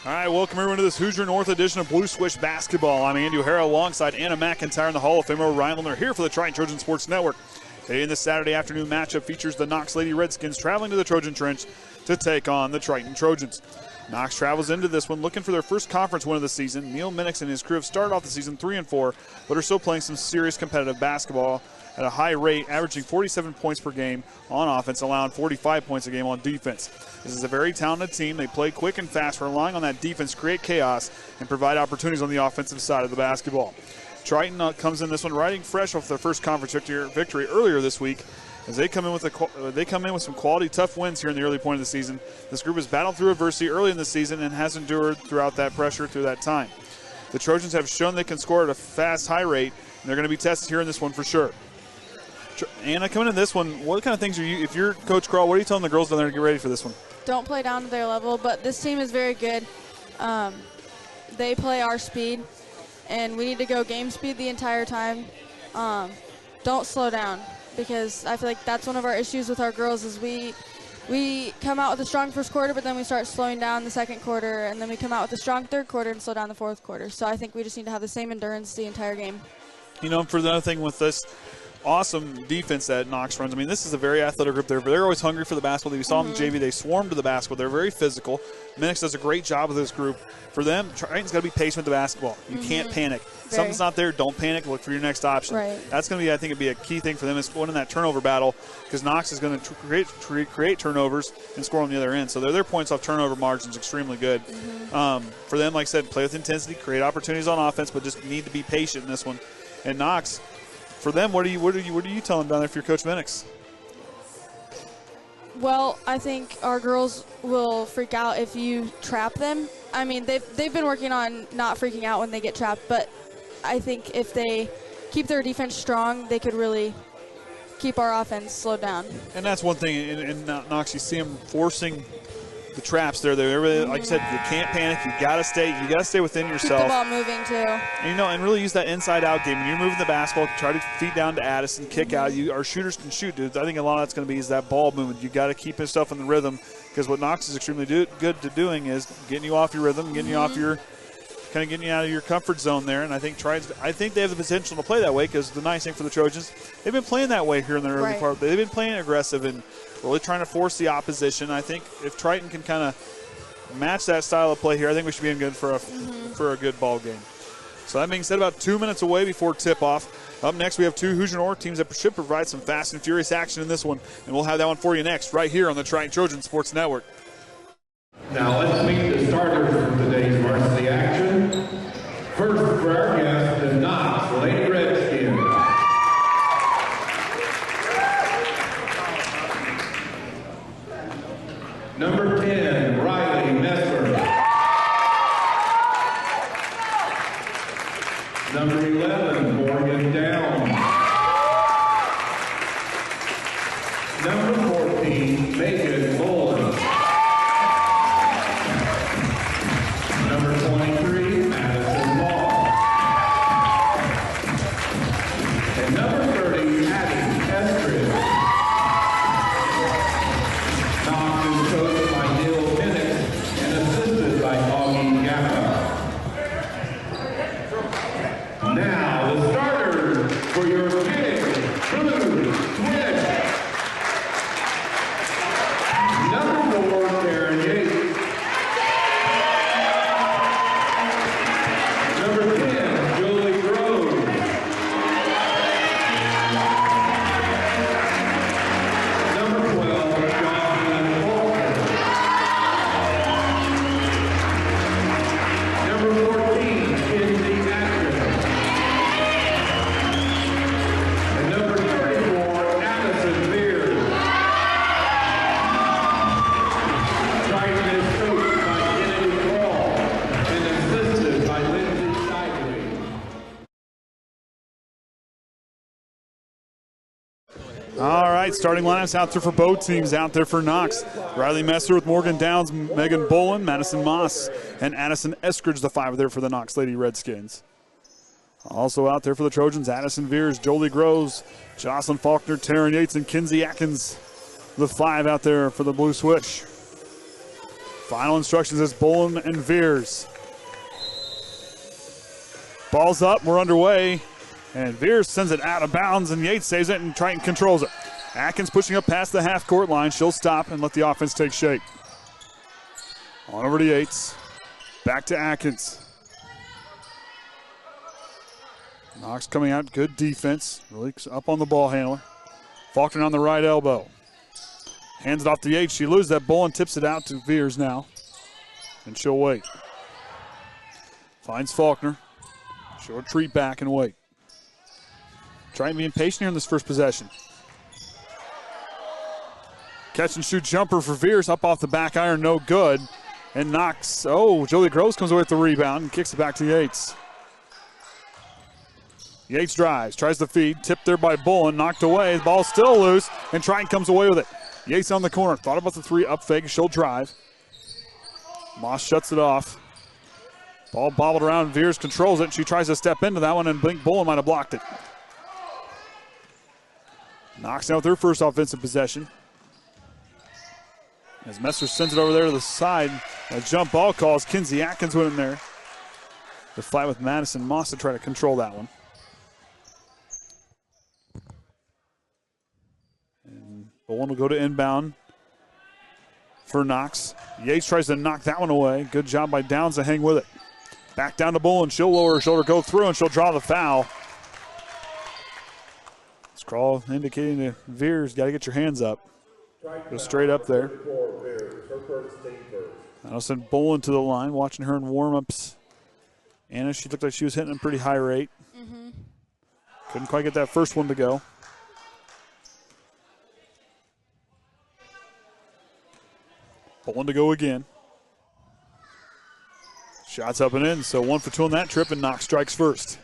All right, welcome everyone to this Hoosier North edition of Blue Swish Basketball. I'm Andy O'Hara alongside Anna McIntyre and the Hall of Famer Orion Lemler here for the Triton Trojan Sports Network. Today in this Saturday afternoon matchup features the Knox Lady Redskins traveling to the Trojan Trench to take on the Triton Trojans. Knox travels into this one looking for their first conference win of the season. Neil Minix and his crew have started off the season 3-4, but are still playing some serious competitive basketball at a high rate, averaging 47 points per game on offense, allowing 45 points a game on defense. This is a very talented team. They play quick and fast, relying on that defense to create chaos and provide opportunities on the offensive side of the basketball. Triton comes in this one riding fresh off their first conference victory earlier this week, as they come in with some quality, tough wins here in the early point of the season. This group has battled through adversity early in the season and has endured throughout that pressure through that time. The Trojans have shown they can score at a fast, high rate, and they're going to be tested here in this one for sure. Anna, coming in this one, what kind of things are you, if you're Coach Crawl, what are you telling the girls down there to get ready for this one? Don't play down to their level, but this team is very good. They play our speed, and we need to go game speed the entire time. Don't slow down, because I feel like that's one of our issues with our girls is we come out with a strong first quarter, but then we start slowing down the second quarter, and then we come out with a strong third quarter and slow down the fourth quarter. So I think we just need to have the same endurance the entire game. You know, for the other thing with this awesome defense that Knox runs, I mean, this is a very athletic group. They're always hungry for the basketball. We saw them in JV. They swarm to the basketball. They're very physical. Minix does a great job with this group. For them, Triton's got to be patient with the basketball. You can't panic. Something's not there, don't panic. Look for your next option. Right. That's going to be, I think, it'd be a key thing for them is winning that turnover battle, because Knox is going to create turnovers and score on the other end. So their points off turnover margin is extremely good. For them, like I said, play with intensity, create opportunities on offense, but just need to be patient in this one. And Knox, for them, what are you telling down there for your Coach Minix? Well, I think our girls will freak out if you trap them. I mean, they've been working on not freaking out when they get trapped, but I think if they keep their defense strong, they could really keep our offense slowed down. And that's one thing in Knox, you see them forcing the traps there. They're really, like I said, you can't panic. You gotta stay within yourself. Keep the ball moving too. And really use that inside-out game. When you're moving the basketball, try to feed down to Addison, kick out. Our shooters can shoot, dudes. I think a lot of that's going to be is that ball movement. You got to keep yourself in the rhythm, because what Knox is extremely good at doing is getting you off your rhythm, getting you off your, kind of getting you out of your comfort zone there. And I think they have the potential to play that way, because the nice thing for the Trojans, they've been playing that way here in the early part. They've been playing aggressive and really trying to force the opposition. I think if Triton can kind of match that style of play here, I think we should be in good for a good ball game. So that being said, about 2 minutes away before tip-off. Up next, we have two Hoosier North teams that should provide some fast and furious action in this one, and we'll have that one for you next, right here on the Triton Trojan Sports Network. Now let's meet the starters for today's varsity action. First for our guest, the Knox Lady Redskins. Number 10, Riley Messler. Number 11, Morgan Downs. Number 14, Megan Boland. Number 23, Madison Moss. And number 30, Addie Estridge. Knox is coached by Neil Minix and assisted by Augie Gappa. Now, the starters for your big blue switch. Number 4, Karen Yates. Number 10, Julie Groves. Number 12, Jocelyn Walker. Number 14, Kinsey Atkins. And number 34, Allison Beard. Triton is coached by Kennedy Crawl and assisted by Lindsay Shively. All right, starting lineups out there for both teams. Out there for Knox, Riley Messer with Morgan Downs, Megan Boland, Madison Moss, and Addison Eskridge, the five there for the Knox Lady Redskins. Also out there for the Trojans, Addison Veers, Jolie Groves, Jocelyn Faulkner, Taryn Yates, and Kinsey Atkins, the five out there for the Blue Swish. Final instructions is Bolin and Veers. Ball's up, we're underway. And Veers sends it out of bounds, and Yates saves it, and Triton controls it. Atkins pushing up past the half-court line. She'll stop and let the offense take shape. On over to Yates. Back to Atkins. Knox coming out, good defense. Really up on the ball handler. Faulkner on the right elbow. Hands it off to Yates. She loses that ball and tips it out to Veers now. And she'll wait. Finds Faulkner. She'll retreat back and wait. Trying to be impatient here in this first possession. Catch and shoot jumper for Veers up off the back iron, no good. And Knox, Jolie Groves comes away with the rebound and kicks it back to Yates. Yates drives, tries to feed, tipped there by Bolin, knocked away. The ball's still loose, and Triton comes away with it. Yates on the corner, thought about the three, up fake, she'll drive. Moss shuts it off. Ball bobbled around, Veers controls it, and she tries to step into that one, and Blink Bolin might have blocked it. Knocks out their first offensive possession. As Messer sends it over there to the side, a jump ball calls. Kinsey Atkins went in there. The fight with Madison Moss to try to control that one. And Bolin will go to inbound for Knox. Yates tries to knock that one away. Good job by Downs to hang with it. Back down to Bolin. She'll lower her shoulder, go through, and she'll draw the foul. Scrawl indicating to Veers, got to get your hands up. Go straight up there. I sent Bolin to the line, watching her in warm-ups. Anna, she looked like she was hitting a pretty high rate. Couldn't quite get that first one to go. Bolin to go again. Shots up and in, so 1 for 2 on that trip, and Knox strikes first.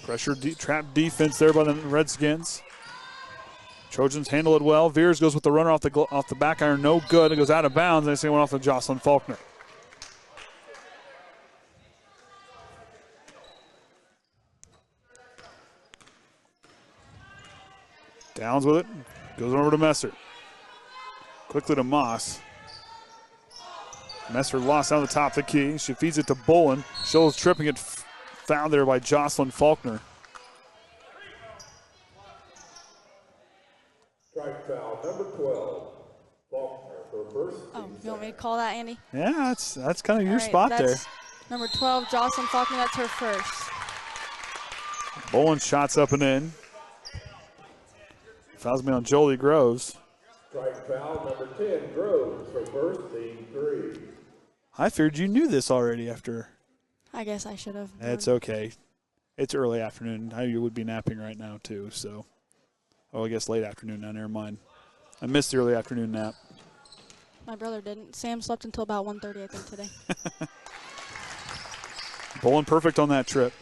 Pressure trap defense there by the Redskins. Trojans handle it well. Veers goes with the runner off the back iron, no good. It goes out of bounds, and they say it went off to Jocelyn Faulkner. Downs with it, goes over to Messer. Quickly to Moss. Messer lost down the top of the key. She feeds it to Bolin. Scholl's tripping it. Found there by Jocelyn Faulkner. Strike foul number 12. Faulkner for first. You want me to call that, Andy? Yeah, that's kind of your spot there. Number 12, Jocelyn Faulkner, that's her first. Bolin shots up and in. Fouls me on Jolie Groves. Strike foul number 10, Groves for first, team 3. I figured you knew this already after. I guess I should have. It's okay. It's early afternoon. You would be napping right now, too. So, I guess late afternoon now. Never mind. I missed the early afternoon nap. My brother didn't. Sam slept until about 1:30, I think, today. Bolin perfect on that trip.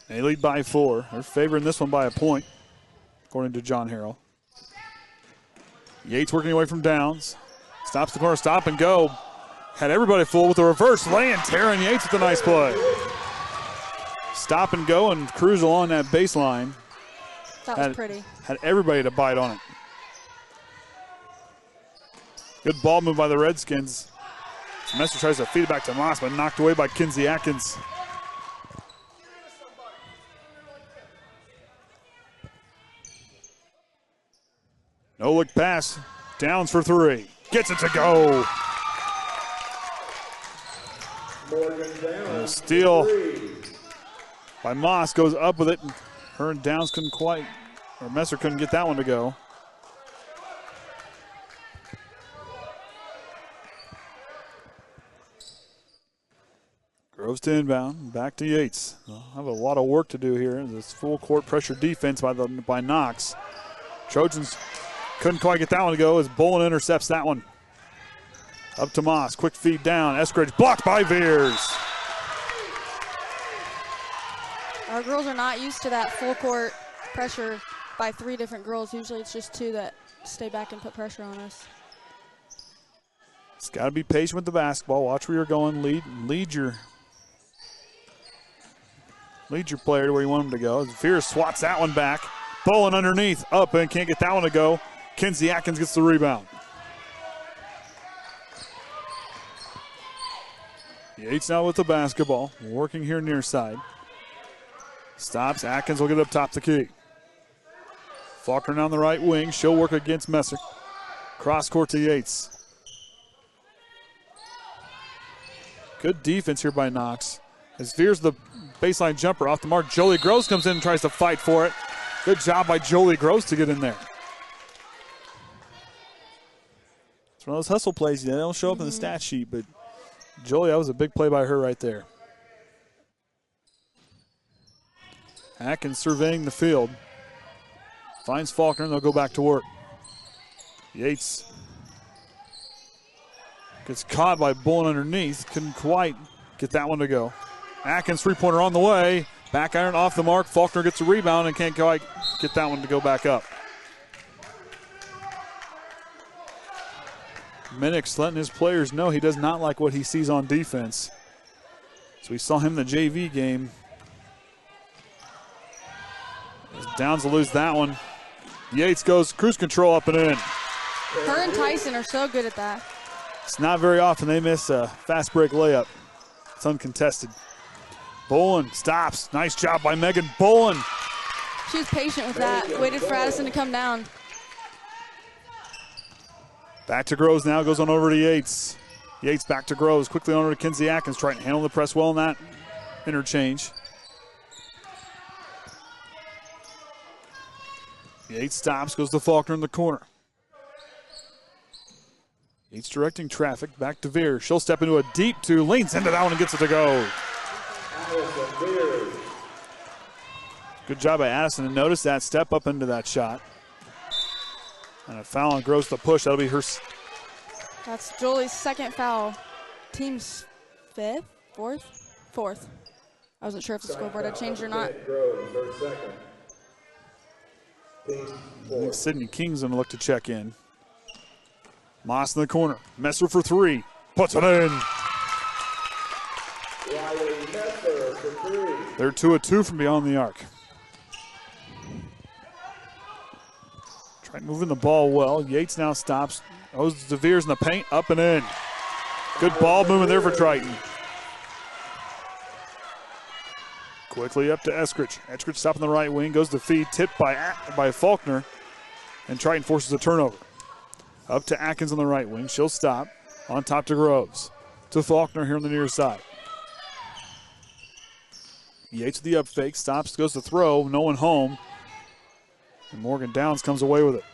They lead by 4. They're favoring this one by a point, according to John Harrell. Yates working away from Downs. Stops the corner, stop and go. Had everybody full with the reverse lay, and Taryn Yates with a nice play. Stop and go and cruise along that baseline. That was pretty. Had everybody to bite on it. Good ball move by the Redskins. Messer tries to feed it back to Moss, but knocked away by Kinsey Atkins. No look pass. Downs for 3. Gets it to go. And a steal by Moss, goes up with it. Her and Downs couldn't quite, or Messer couldn't get that one to go. Groves to inbound, back to Yates. They'll have a lot of work to do here. This full court pressure defense by Knox. Trojans couldn't quite get that one to go as Bolin intercepts that one. Up to Moss, quick feed down. Eskridge blocked by Veers. Our girls are not used to that full court pressure by 3 different girls. Usually it's just 2 that stay back and put pressure on us. It's got to be patient with the basketball. Watch where you're going. Lead your player to where you want him to go. Veers swats that one back. Bowen underneath, up and can't get that one to go. Kinsey Atkins gets the rebound. Yates now with the basketball, working here near side. Stops, Atkins will get up top the key. Faulkner down the right wing, she'll work against Messer. Cross court to Yates. Good defense here by Knox. As veers the baseline jumper off the mark, Jolie Gross comes in and tries to fight for it. Good job by Jolie Gross to get in there. It's one of those hustle plays. They don't show up in the stat sheet, but Jolie, that was a big play by her right there. Atkins surveying the field. Finds Faulkner, and they'll go back to work. Yates gets caught by Bullen underneath. Couldn't quite get that one to go. Atkins three-pointer on the way. Back iron off the mark. Faulkner gets a rebound and can't quite get that one to go back up. Minix letting his players know he does not like what he sees on defense. So we saw him in the JV game. Downs will lose that one. Yates goes cruise control up and in. Her and Tyson are so good at that. It's not very often they miss a fast break layup. It's uncontested. Bolin stops. Nice job by Megan Bolin. She was patient with that. Waited for Addison to come down. Back to Groves now. Goes on over to Yates. Yates back to Groves. Quickly on over to Kinsey Atkins. Trying to handle the press well in that interchange. Yates stops. Goes to Faulkner in the corner. Yates directing traffic. Back to Veer. She'll step into a deep two. Leans into that one and gets it to go. Good job by Addison to notice that. Step up into that shot. And a foul on Gross to push. That'll be her. That's Jolie's second foul. Team's fifth? Fourth. I wasn't sure if the scoreboard had changed or not. I think Sydney King's going to look to check in. Moss in the corner. Messer for three. Puts it in. They're 2 of 2 from beyond the arc. Triton moving the ball well. Yates now stops. Goes to Veers in the paint. Up and in. Good ball movement there for Triton. Quickly up to Eskridge. Eskridge stopping the right wing. Goes to feed. Tipped by Faulkner. And Triton forces a turnover. Up to Atkins on the right wing. She'll stop. On top to Groves. To Faulkner here on the near side. Yates with the up fake. Stops. Goes to throw. No one home. And Morgan Downs comes away with it.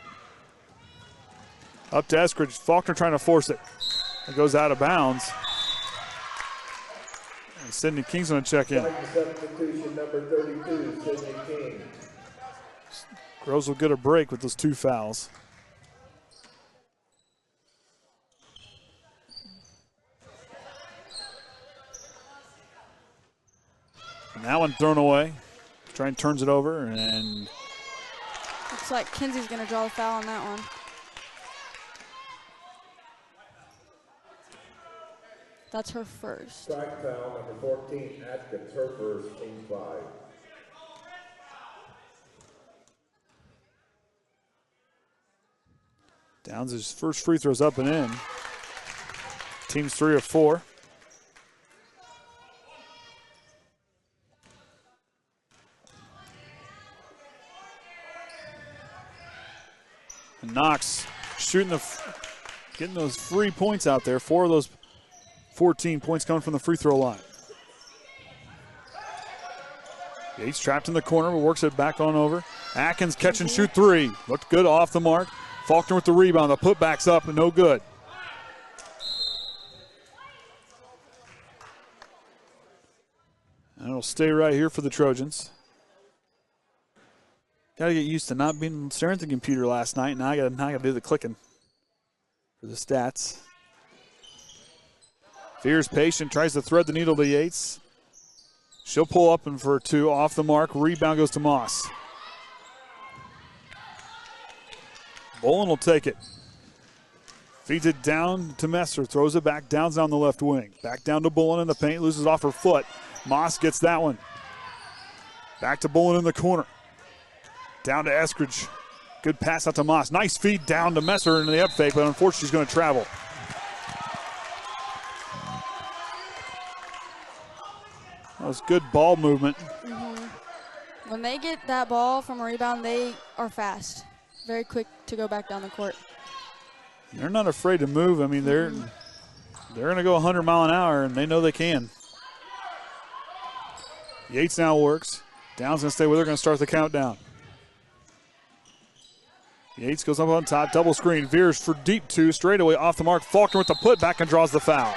Up to Eskridge. Faulkner trying to force it. It goes out of bounds. And Sydney King's going to check in. Substitution number 32, Sydney King. Groves will get a break with those 2 fouls. And that one thrown away. Triton turns it over and looks like Kinsey's going to draw the foul on that one. That's her first. Strike foul number 14, Atkins, her first, team 5. Downs' first free throw's up and in. Team's 3 of 4. And Knox shooting getting those free points out there. 4 of those 14 points coming from the free throw line. Yates trapped in the corner, but works it back on over. Atkins catch and shoot 3. Looked good off the mark. Faulkner with the rebound. The putback's up and no good. And it'll stay right here for the Trojans. Got to get used to not being staring at the computer last night. Now I got to do the clicking for the stats. Veers patient, tries to thread the needle to Yates. She'll pull up and for 2 off the mark. Rebound goes to Moss. Bolin will take it. Feeds it down to Messer. Throws it back. Downs down the left wing. Back down to Bolin in the paint. Loses off her foot. Moss gets that one. Back to Bolin in the corner. Down to Eskridge. Good pass out to Moss. Nice feed down to Messer into the up fake, but unfortunately she's going to travel. That was good ball movement. When they get that ball from a rebound, they are fast. Very quick to go back down the court. They're not afraid to move. I mean, they're going to go 100 mile an hour, and they know they can. Yates now works. Down's going to stay with her, going to start the countdown. Yates goes up on top, double screen. Veers for deep two, straightaway off the mark. Faulkner with the putback and draws the foul.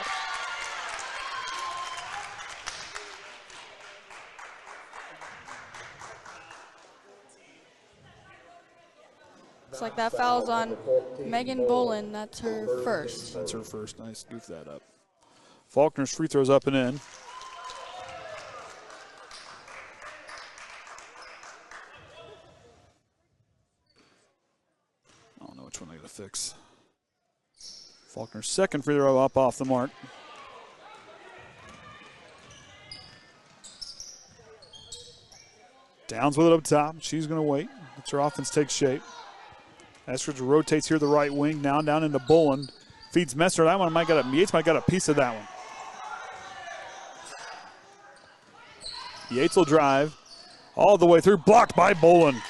Looks like that foul's on Megan Bolin. That's her first. That's her first. Nice, goof that up. Faulkner's free throws up and in. I don't know which one they got to fix. Faulkner's second free throw up off the mark. Downs with it up top. She's going to wait. Lets her offense take shape. Eskridge rotates here the right wing. Now down into Bolin. Feeds Messer. That one Yates might got a piece of that one. Yates will drive all the way through. Blocked by Bolin.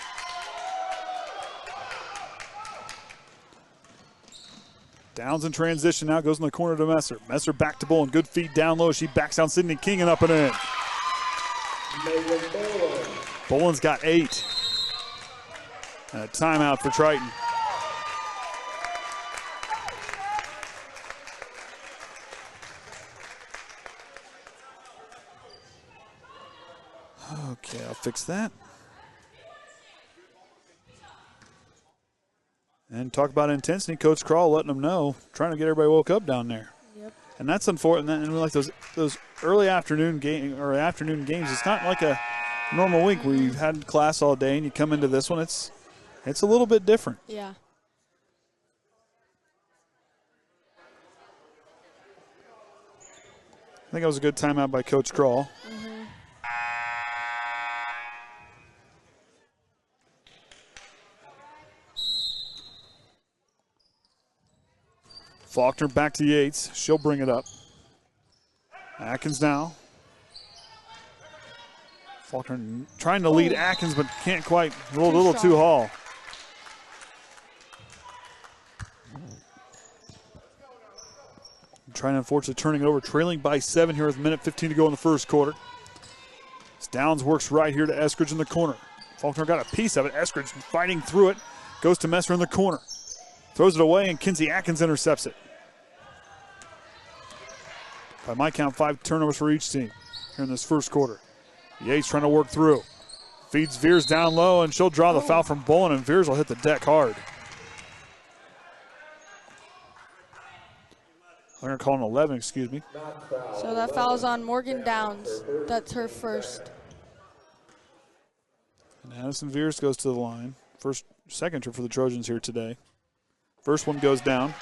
Downs in transition now. Goes in the corner to Messer. Messer back to Bolin. Good feed down low. She backs down Sydney King and up and in. Bolin's got 8. And a timeout for Triton. Okay, I'll fix that. And talk about intensity. Coach Crawl letting them know, trying to get everybody woke up down there. Yep. And that's unfortunate. And like those early afternoon games, it's not like a normal week where you've had class all day and you come into this one. It's a little bit different. Yeah. I think that was a good timeout by Coach Crawl. Faulkner back to Yates. She'll bring it up. Atkins now. Faulkner trying to lead Atkins, but can't quite. A little too haul. Trying to unfortunately turning it over, trailing by 7 here with a minute 15 to go in the first quarter. Downs works right here to Eskridge in the corner. Faulkner got a piece of it. Eskridge fighting through it. Goes to Messer in the corner. Throws it away, and Kinsey Atkins intercepts it. By my count, 5 turnovers for each team here in this first quarter. Yates trying to work through. Feeds Veers down low, and she'll draw the foul from Bolin, and Veers will hit the deck hard. I'm going to call an 11, excuse me. So that foul's on Morgan Downs. That's her first. And Addison Veers goes to the line. Second trip for the Trojans here today. First one goes down.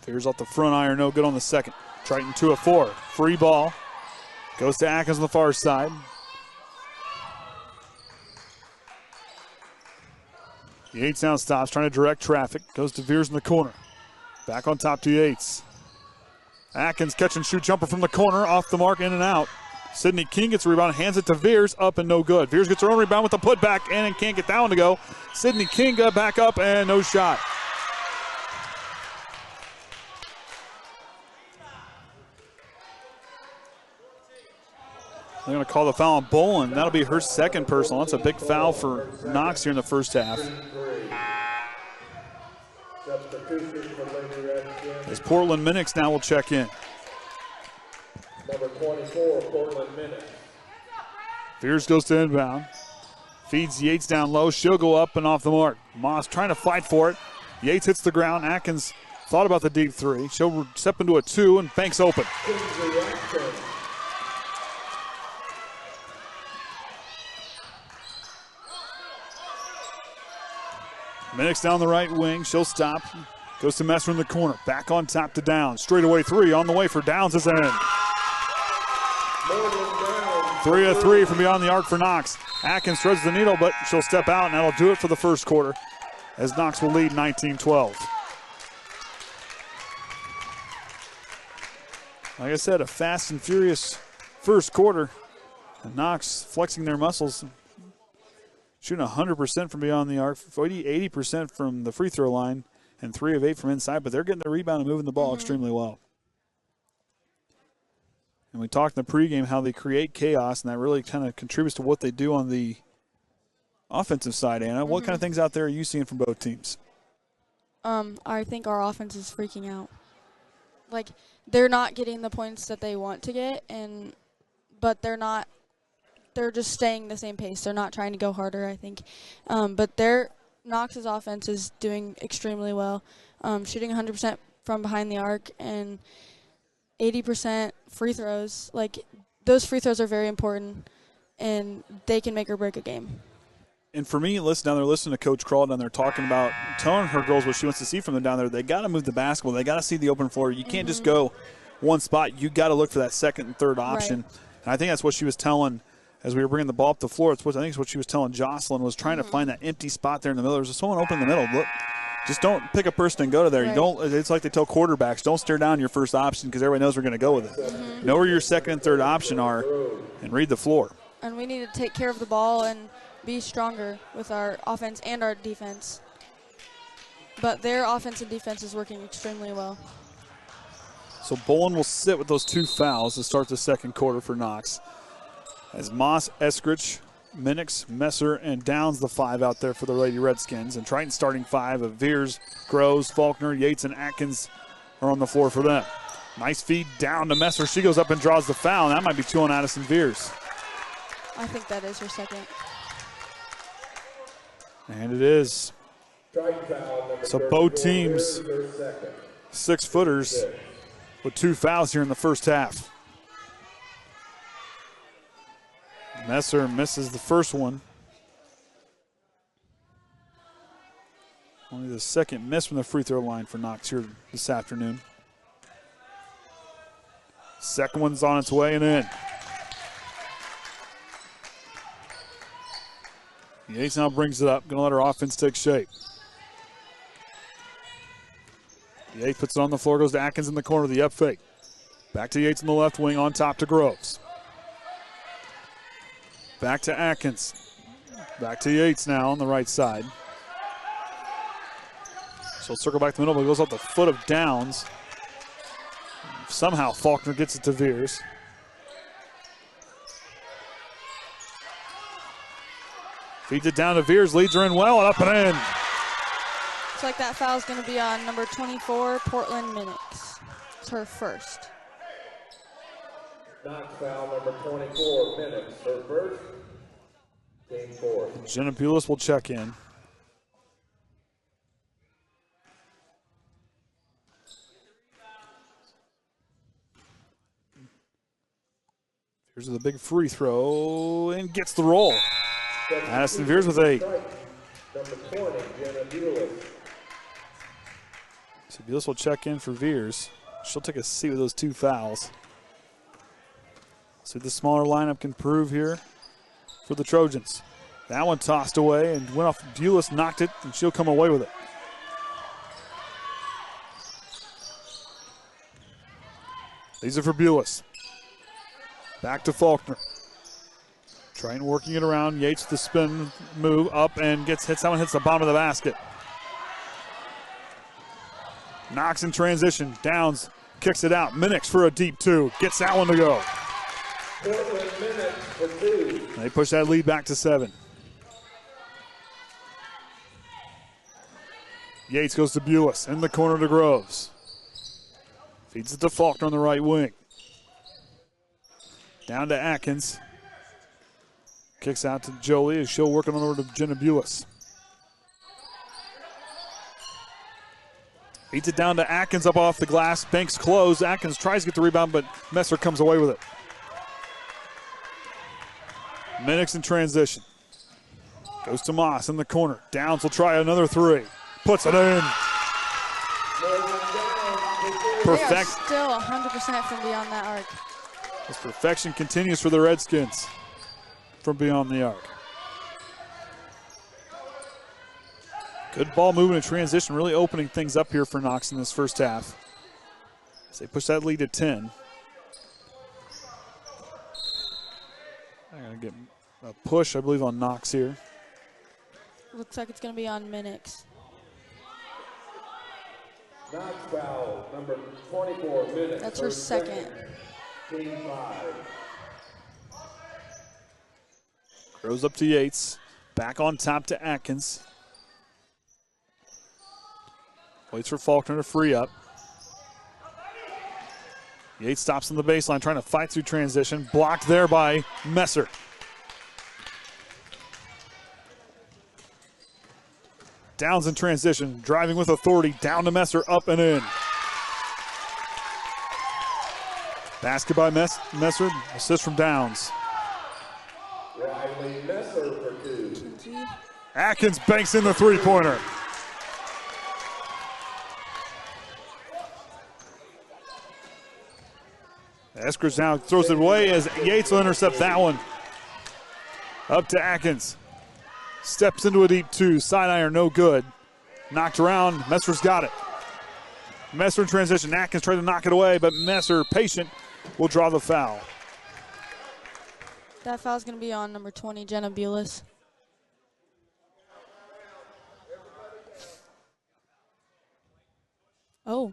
Veers off the front iron, no good on the second. Triton 2 of 4. Free ball. Goes to Atkins on the far side. Yates now stops, trying to direct traffic. Goes to Veers in the corner. Back on top to Yates. Atkins catch and shoot jumper from the corner, off the mark, in and out. Sydney King gets a rebound, hands it to Veers, up and no good. Veers gets her own rebound with the putback and can't get that one to go. Sydney King got back up and no shot. They're going to call the foul on Bolin. That'll be her second personal. That's a big foul for Knox here in the first half. As Portland Minix now will check in. Number 24, Portland Minix. Veers goes to inbound. Feeds Yates down low. She'll go up and off the mark. Moss trying to fight for it. Yates hits the ground. Atkins thought about the deep 3. She'll step into a 2 and banks open. Minix down the right wing. She'll stop. Goes to Messer in the corner. Back on top to Downs. Straightaway three on the way for Downs is in. 3 of 3 from beyond the arc for Knox. Atkins threads the needle, but she'll step out, and that'll do it for the first quarter as Knox will lead 19-12. Like I said, a fast and furious first quarter. And Knox flexing their muscles, shooting 100% from beyond the arc, 80% from the free throw line, and 3 of 8 from inside, but they're getting the rebound and moving the ball extremely well. And we talked in the pregame how they create chaos, and that really kind of contributes to what they do on the offensive side, Anna. What kind of things out there are you seeing from both teams? I think our offense is freaking out. Like, they're not getting the points that they want to get, but they're just staying the same pace. They're not trying to go harder, I think. But Knox's offense is doing extremely well, shooting 100% from behind the arc and 80% free throws. Like, those free throws are very important, and they can make or break a game. And for me, down there, listening to Coach Crawl down there talking about, telling her girls what she wants to see from them down there, they got to move the basketball. They got to see the open floor. You can't just go one spot. You got to look for that second and third option. Right. And I think that's what she was telling as we were bringing the ball up the floor. I think it's what she was telling Jocelyn was trying to find that empty spot there in the middle. There's someone open in the middle. Look, just don't pick a person and go to there. Right. You don't. It's like they tell quarterbacks, don't stare down your first option because everybody knows we're going to go with it. Know where your second and third option are and read the floor. And we need to take care of the ball and be stronger with our offense and our defense. But their offense and defense is working extremely well. So Bolin will sit with those 2 fouls to start the second quarter for Knox. As Moss, Eskrich, Minix, Messer, and Downs the 5 out there for the Lady Redskins. And Triton starting 5 of Veers, Groves, Faulkner, Yates, and Atkins are on the floor for them. Nice feed down to Messer. She goes up and draws the foul. And that might be 2 on Addison Veers. I think that is her second. And it is. So both teams, 6-footers with 2 fouls here in the first half. Messer misses the first one. Only the second miss from the free throw line for Knox here this afternoon. Second one's on its way and in. Yates now brings it up. Going to let her offense take shape. Yates puts it on the floor, goes to Atkins in the corner, the up fake. Back to Yates in the left wing, on top to Groves. Back to Atkins. Back to Yates now on the right side. So circle back to the middle, but it goes off the foot of Downs. Somehow Faulkner gets it to Veers. Feeds it down to Veers, leads her in well, and up and in. Looks like that foul is going to be on number 24, Portland Minix. It's her first. Knox foul number 24, Minix, her first, game 4. Jenna Pulis will check in. Here's the big free throw and gets the roll. Addison Veers with 8. Number 20, Jenna Bulis. So Bulis will check in for Veers. She'll take a seat with those 2 fouls. See what the smaller lineup can prove here for the Trojans. That one tossed away and went off. Bulis knocked it, and she'll come away with it. These are for Bulis. Back to Faulkner. Triton working it around. Yates the spin move up and hits that one, hits the bottom of the basket. Knox in transition. Downs kicks it out. Minix for a deep 2. Gets that one to go. They push that lead back to 7. Yates goes to Bulis in the corner to Groves. Feeds it to Faulkner on the right wing. Down to Atkins. Kicks out to Jolie as she'll work on over to Jenna Bulis. Feeds it down to Atkins up off the glass. Banks close. Atkins tries to get the rebound, but Messer comes away with it. Minix in transition. Goes to Moss in the corner. Downs will try another 3. Puts it in. They are still 100% from beyond that arc. This perfection continues for the Redskins from beyond the arc. Good ball movement and transition, really opening things up here for Knox in this first half. As they push that lead to 10. I'm going to get a push, I believe, on Knox here. Looks like it's going to be on Minix. Knox foul, number 24, Minix. That's her second. Team 5. Grows up to Yates. Back on top to Atkins. Waits for Faulkner to free up. Yates stops on the baseline, trying to fight through transition. Blocked there by Messer. Downs in transition, driving with authority, down to Messer, up and in. Basket by Messer, assist from Downs. Riley Messer for 2. Atkins banks in the three-pointer. Eskridge now throws it away as Yates will intercept that one. Up to Atkins. Steps into a deep 2. Side iron, no good. Knocked around. Messer's got it. Messer in transition. Atkins trying to knock it away, but Messer, patient, will draw the foul. That foul's going to be on number 20, Jenna Bulis. Oh.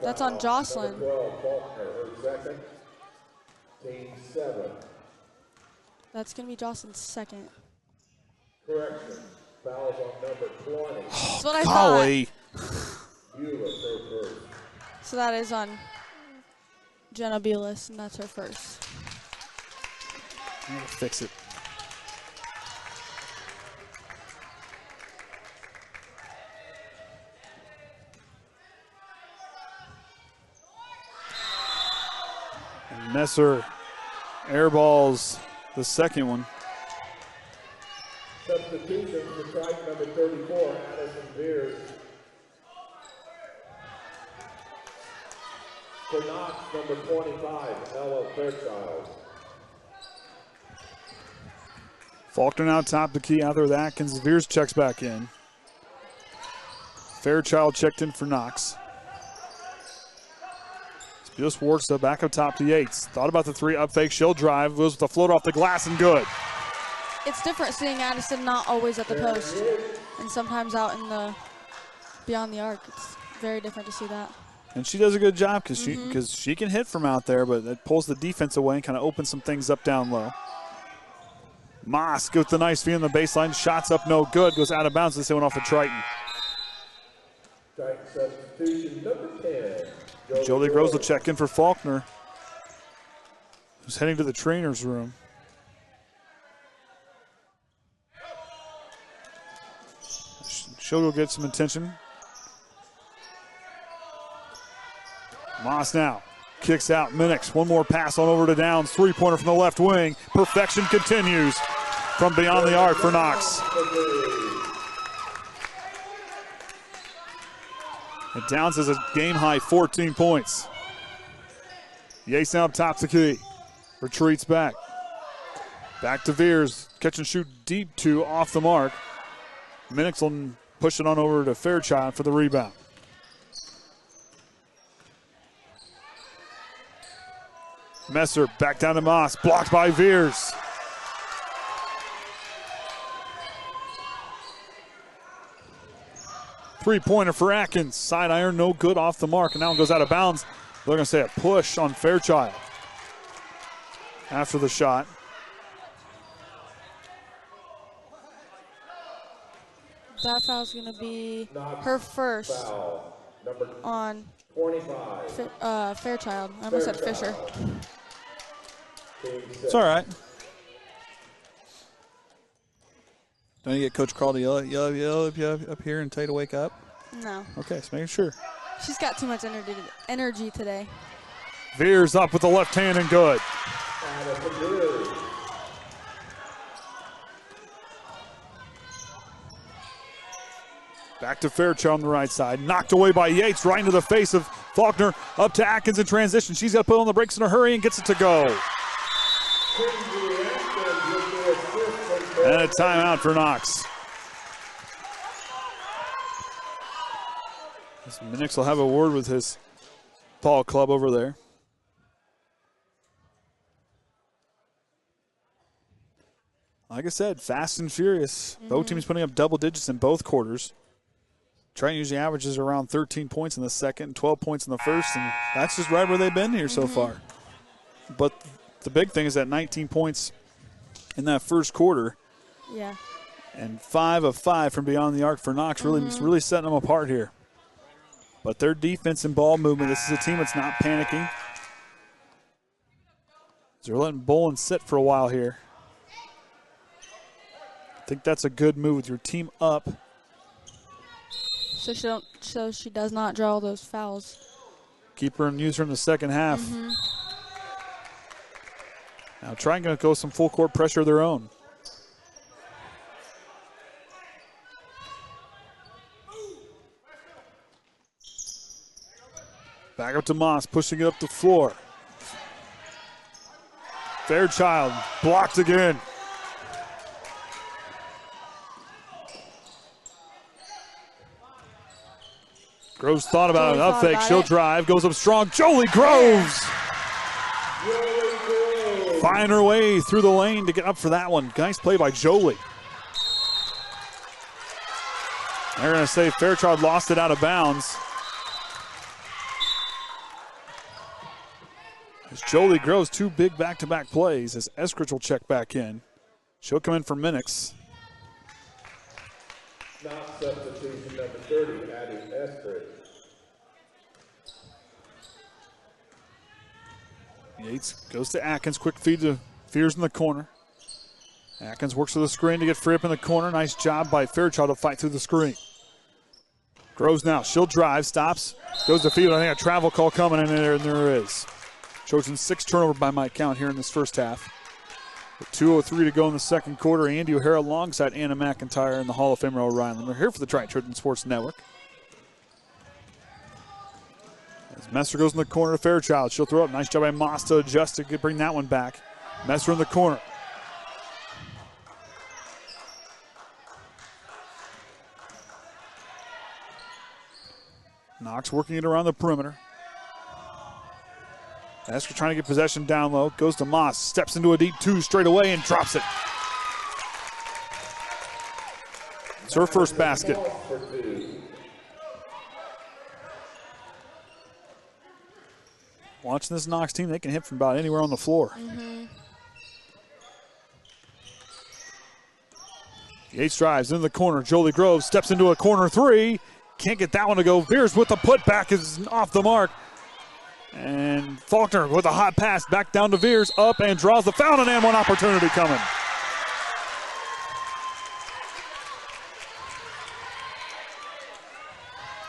That's on Jocelyn. 12, Faulkner, her second. Team 7. That's going to be Jocelyn's second. Correction. Fouls on number 20. That's what I Golly. thought. Bulis, her first. So that is on Jenna Bulis, and that's her first. I'm going to fix it. And Messer airballs the second one. Substitution for Triton number 34, Addison Veers. For Knox, number 25, Ella Fairchild. Faulkner now top the key out there with Atkins. Veers checks back in. Fairchild checked in for Knox. Just works the back up top to Yates. Thought about the three, up fake, she'll drive. Goes with a float off the glass and good. It's different seeing Addison not always at the post and sometimes out in the beyond the arc. It's very different to see that. And she does a good job because she can hit from out there, but it pulls the defense away and kind of opens some things up down low. Moss goes the nice feed on the baseline. Shots up, no good. Goes out of bounds. This went off of Triton. Triton substitution number 10. Jolie Groves will check in for Faulkner, who's heading to the trainer's room. She'll go get some attention. Moss now kicks out. Minix, one more pass on over to Downs. Three-pointer from the left wing. Perfection continues from beyond the arc for Knox. And Downs has a game-high 14 points. Yates now tops the key. Retreats back. Back to Veers. Catch and shoot deep 2 off the mark. Minix will push it on over to Fairchild for the rebound. Messer back down to Moss. Blocked by Veers. Three-pointer for Atkins. Side iron, no good off the mark. And now it goes out of bounds. They're going to say a push on Fairchild after the shot. That foul's going to be her first on 25. Fairchild. I almost said Fisher. It's all right. Don't you get Coach Carl to yell up here and tell you to wake up? No. Okay, just making sure. She's got too much energy today. Veers up with the left hand and good. Back to Fairchild on the right side. Knocked away by Yates, right into the face of Faulkner. Up to Atkins in transition. She's got to put on the brakes in a hurry and gets it to go. And a timeout for Knox. Minix will have a word with his ball club over there. Like I said, fast and furious. Both teams putting up double digits in both quarters. Triton usually averages around 13 points in the second and 12 points in the first, and that's just right where they've been here so far. But the big thing is that 19 points in that first quarter. Yeah. And 5 of 5 from beyond the arc for Knox, really setting them apart here. But their defense and ball movement, this is a team that's not panicking. They're letting Bolin sit for a while here. I think that's a good move with your team up. So she does not draw those fouls. Keep her and use her in the second half. Now trying to go some full court pressure of their own. Back up to Moss, pushing it up the floor. Fairchild blocked again. Groves thought about it. Up fake. She'll drive. Goes up strong. Jolie Groves. Find her way through the lane to get up for that one. Nice play by Jolie. They're going to say Fairchild lost it out of bounds. As Jolie Groves, 2 big back-to-back plays as Eskridge will check back in. She'll come in for Minix. Not substitution number 30, adding Eskridge. Yates goes to Atkins. Quick feed to Fears in the corner. Atkins works with the screen to get free up in the corner. Nice job by Fairchild to fight through the screen. Groves now. She'll drive. Stops. Goes to feed. I think a travel call coming in there, and there is. Trojans 6 turnover by my count here in this first half. With 2:03 to go in the second quarter. Andy O'Hara alongside Anna McIntyre and the Hall of Famer Orion. We're here for the Triton Sports Network. As Messer goes in the corner to Fairchild. She'll throw up. Nice job by Moss to adjust to bring that one back. Messer in the corner. Knox working it around the perimeter. Esker trying to get possession down low. Goes to Moss. Steps into a deep 2 straight away and drops it. It's her first basket. Watching this Knox team, they can hit from about anywhere on the floor. Yates drives into the corner. Jolie Groves steps into a corner 3. Can't get that one to go. Veers with the putback is off the mark. And Faulkner with a hot pass back down to Veers, up and draws the foul, and one opportunity coming.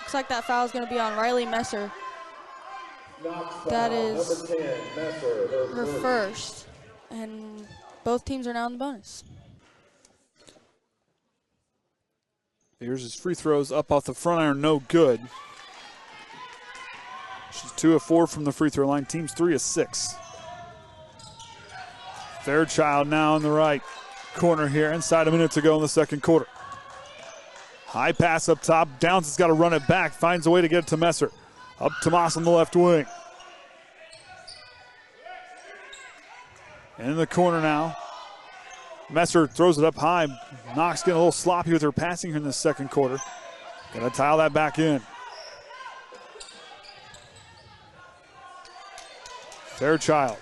Looks like that foul is going to be on Riley Messer. That is her first, and both teams are now in the bonus. Here's free throws up off the front iron, no good. She's 2 of 4 from the free throw line. Team's 3 of 6. Fairchild now in the right corner here. Inside a minute to go in the second quarter. High pass up top. Downs has got to run it back. Finds a way to get it to Messer. Up to Moss on the left wing. In the corner now. Messer throws it up high. Knox getting a little sloppy with her passing here in the second quarter. Got to tile that back in. Fairchild,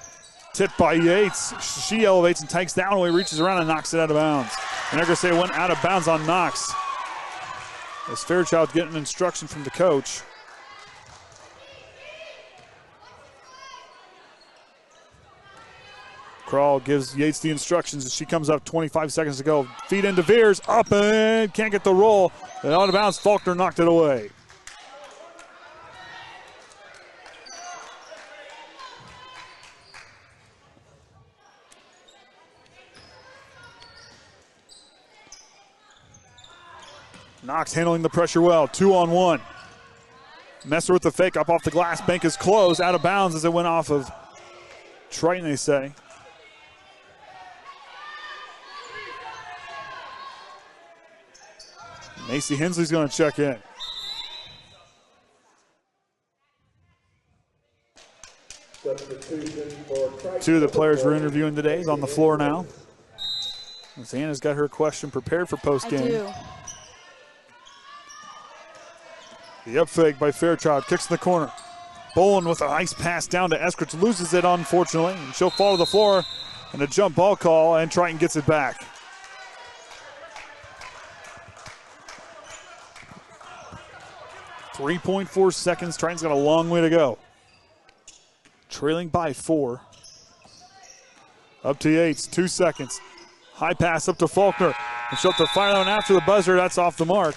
tipped by Yates. She elevates and takes that one away, reaches around and knocks it out of bounds. And they're going to say it went out of bounds on Knox. As Fairchild getting instruction from the coach. Crawl gives Yates the instructions as she comes up 25 seconds to go. Feed into Veers, up and can't get the roll. And out of bounds, Faulkner knocked it away. Knox handling the pressure well. 2-on-1. Messer with the fake up off the glass. Bank is closed. Out of bounds as it went off of Triton, they say. Macy Hensley's going to check in. Two of the players we're interviewing today is on the floor now. Anna's got her question prepared for postgame. I do. The up fake by Fairchild, kicks in the corner. Bolin with a nice pass down to Eskridge, loses it unfortunately, and she'll fall to the floor, and a jump ball call, and Triton gets it back. .4 seconds, Triton's got a long way to go. Trailing by 4. Up to Yates, 2 seconds. High pass up to Faulkner. And she'll have to fire that one after the buzzer, that's off the mark.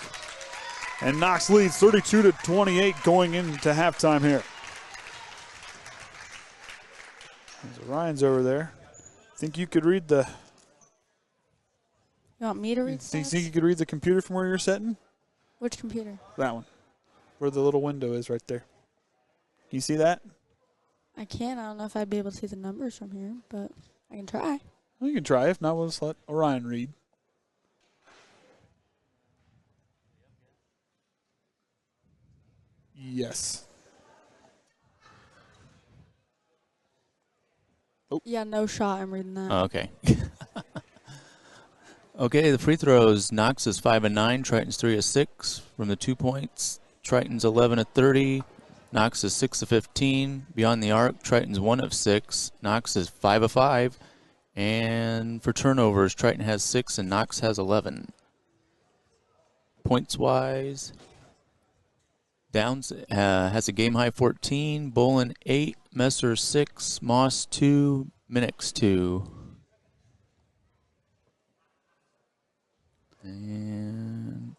And Knox leads 32-28 going into halftime here. There's Orion's over there. Think you could read the... You want me to read Think you could read the computer from where you're sitting? Which computer? That one. Where the little window is right there. Can you see that? I can. I don't know if I'd be able to see the numbers from here, but I can try. Well, you can try. If not, we'll just let Orion read. Yes. Oh. Yeah, no shot. I'm reading that. Oh, okay. Okay, the free throws. Knox is 5 of 9. Triton's 3 of 6 from the 2 points. Triton's 11 of 30. Knox is 6 of 15. Beyond the arc, Triton's 1 of 6. Knox is 5 of 5. And for turnovers, Triton has 6 and Knox has 11. Points-wise, Downs has a game-high 14. Bolin 8. Messer 6. Moss 2. Minix 2. And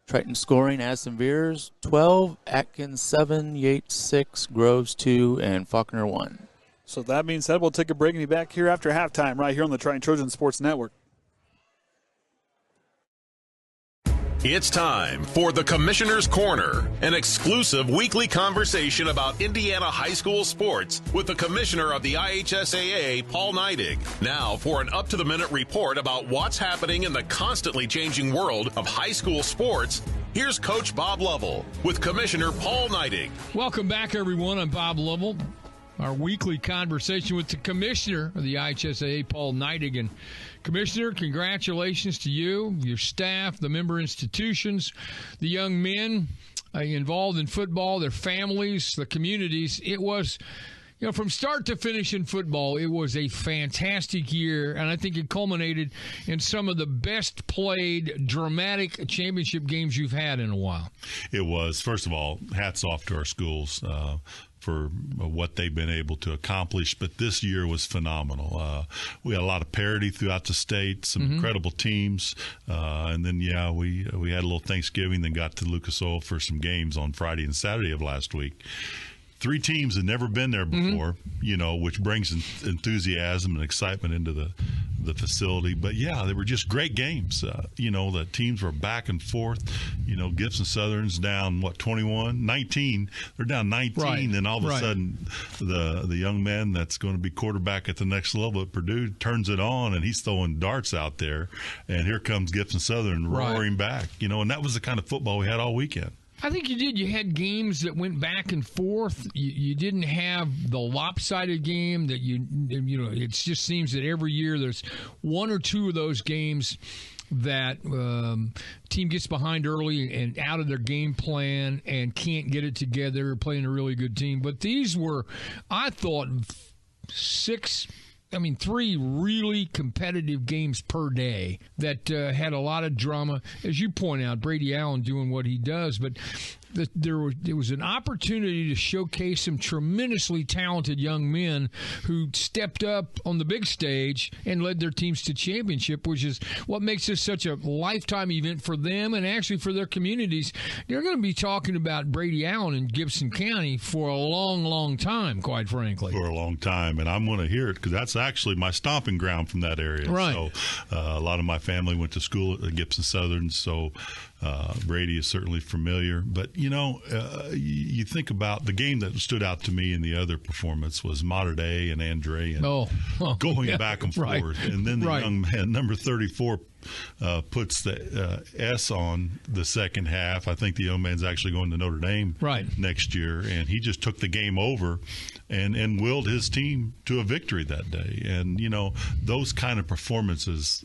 Triton scoring, Addison Veers 12, Atkins 7, Yates 6, Groves 2, and Faulkner 1. So that being said, we'll take a break and be back here after halftime right here on the Triton Trojan Sports Network. It's time for the Commissioner's Corner, an exclusive weekly conversation about Indiana high school sports with the Commissioner of the IHSAA, Paul Neidig. Now for an up-to-the-minute report about what's happening in the constantly changing world of high school sports, here's Coach Bob Lovell with Commissioner Paul Neidig. Welcome back, everyone. I'm Bob Lovell. Our weekly conversation with the Commissioner of the IHSAA, Paul Neidig. And Commissioner, congratulations to you, your staff, the member institutions, the young men involved in football, their families, the communities. It was, from start to finish in football, it was a fantastic year, and I think it culminated in some of the best played dramatic championship games you've had in a while. It was. First of all, hats off to our schools for what they've been able to accomplish. But this year was phenomenal. We had a lot of parity throughout the state, some incredible teams. And then, we had a little Thanksgiving, then got to Lucas Oil for some games on Friday and Saturday of last week. 3 teams had never been there before, which brings enthusiasm and excitement into the facility. But, they were just great games. The teams were back and forth. Gibson Southern's down, 21? 19. They're down 19. Right. Then all of a sudden, the young man that's going to be quarterback at the next level at Purdue turns it on, and he's throwing darts out there. And here comes Gibson Southern roaring back. And that was the kind of football we had all weekend. I think you did. You had games that went back and forth. You didn't have the lopsided game that it just seems that every year there's 1 or 2 of those games that team gets behind early and out of their game plan and can't get it together, playing a really good team. But these were, I thought, 3 really competitive games per day that had a lot of drama. As you point out, Brady Allen doing what he does. But there was an opportunity to showcase some tremendously talented young men who stepped up on the big stage and led their teams to championship, which is what makes this such a lifetime event for them and actually for their communities. They're going to be talking about Brady Allen in Gibson County for a long, long time, quite frankly. For a long time, and I'm going to hear it because that's actually my stomping ground from that area. Right. So a lot of my family went to school at Gibson Southern, so Brady is certainly familiar. But, you think about the game that stood out to me in the other performance was Mater Dei and Andre and going back and forth. Right. And then the young man, number 34, puts the S on the second half. I think the young man's actually going to Notre Dame next year, and he just took the game over and willed his team to a victory that day. And, those kind of performances,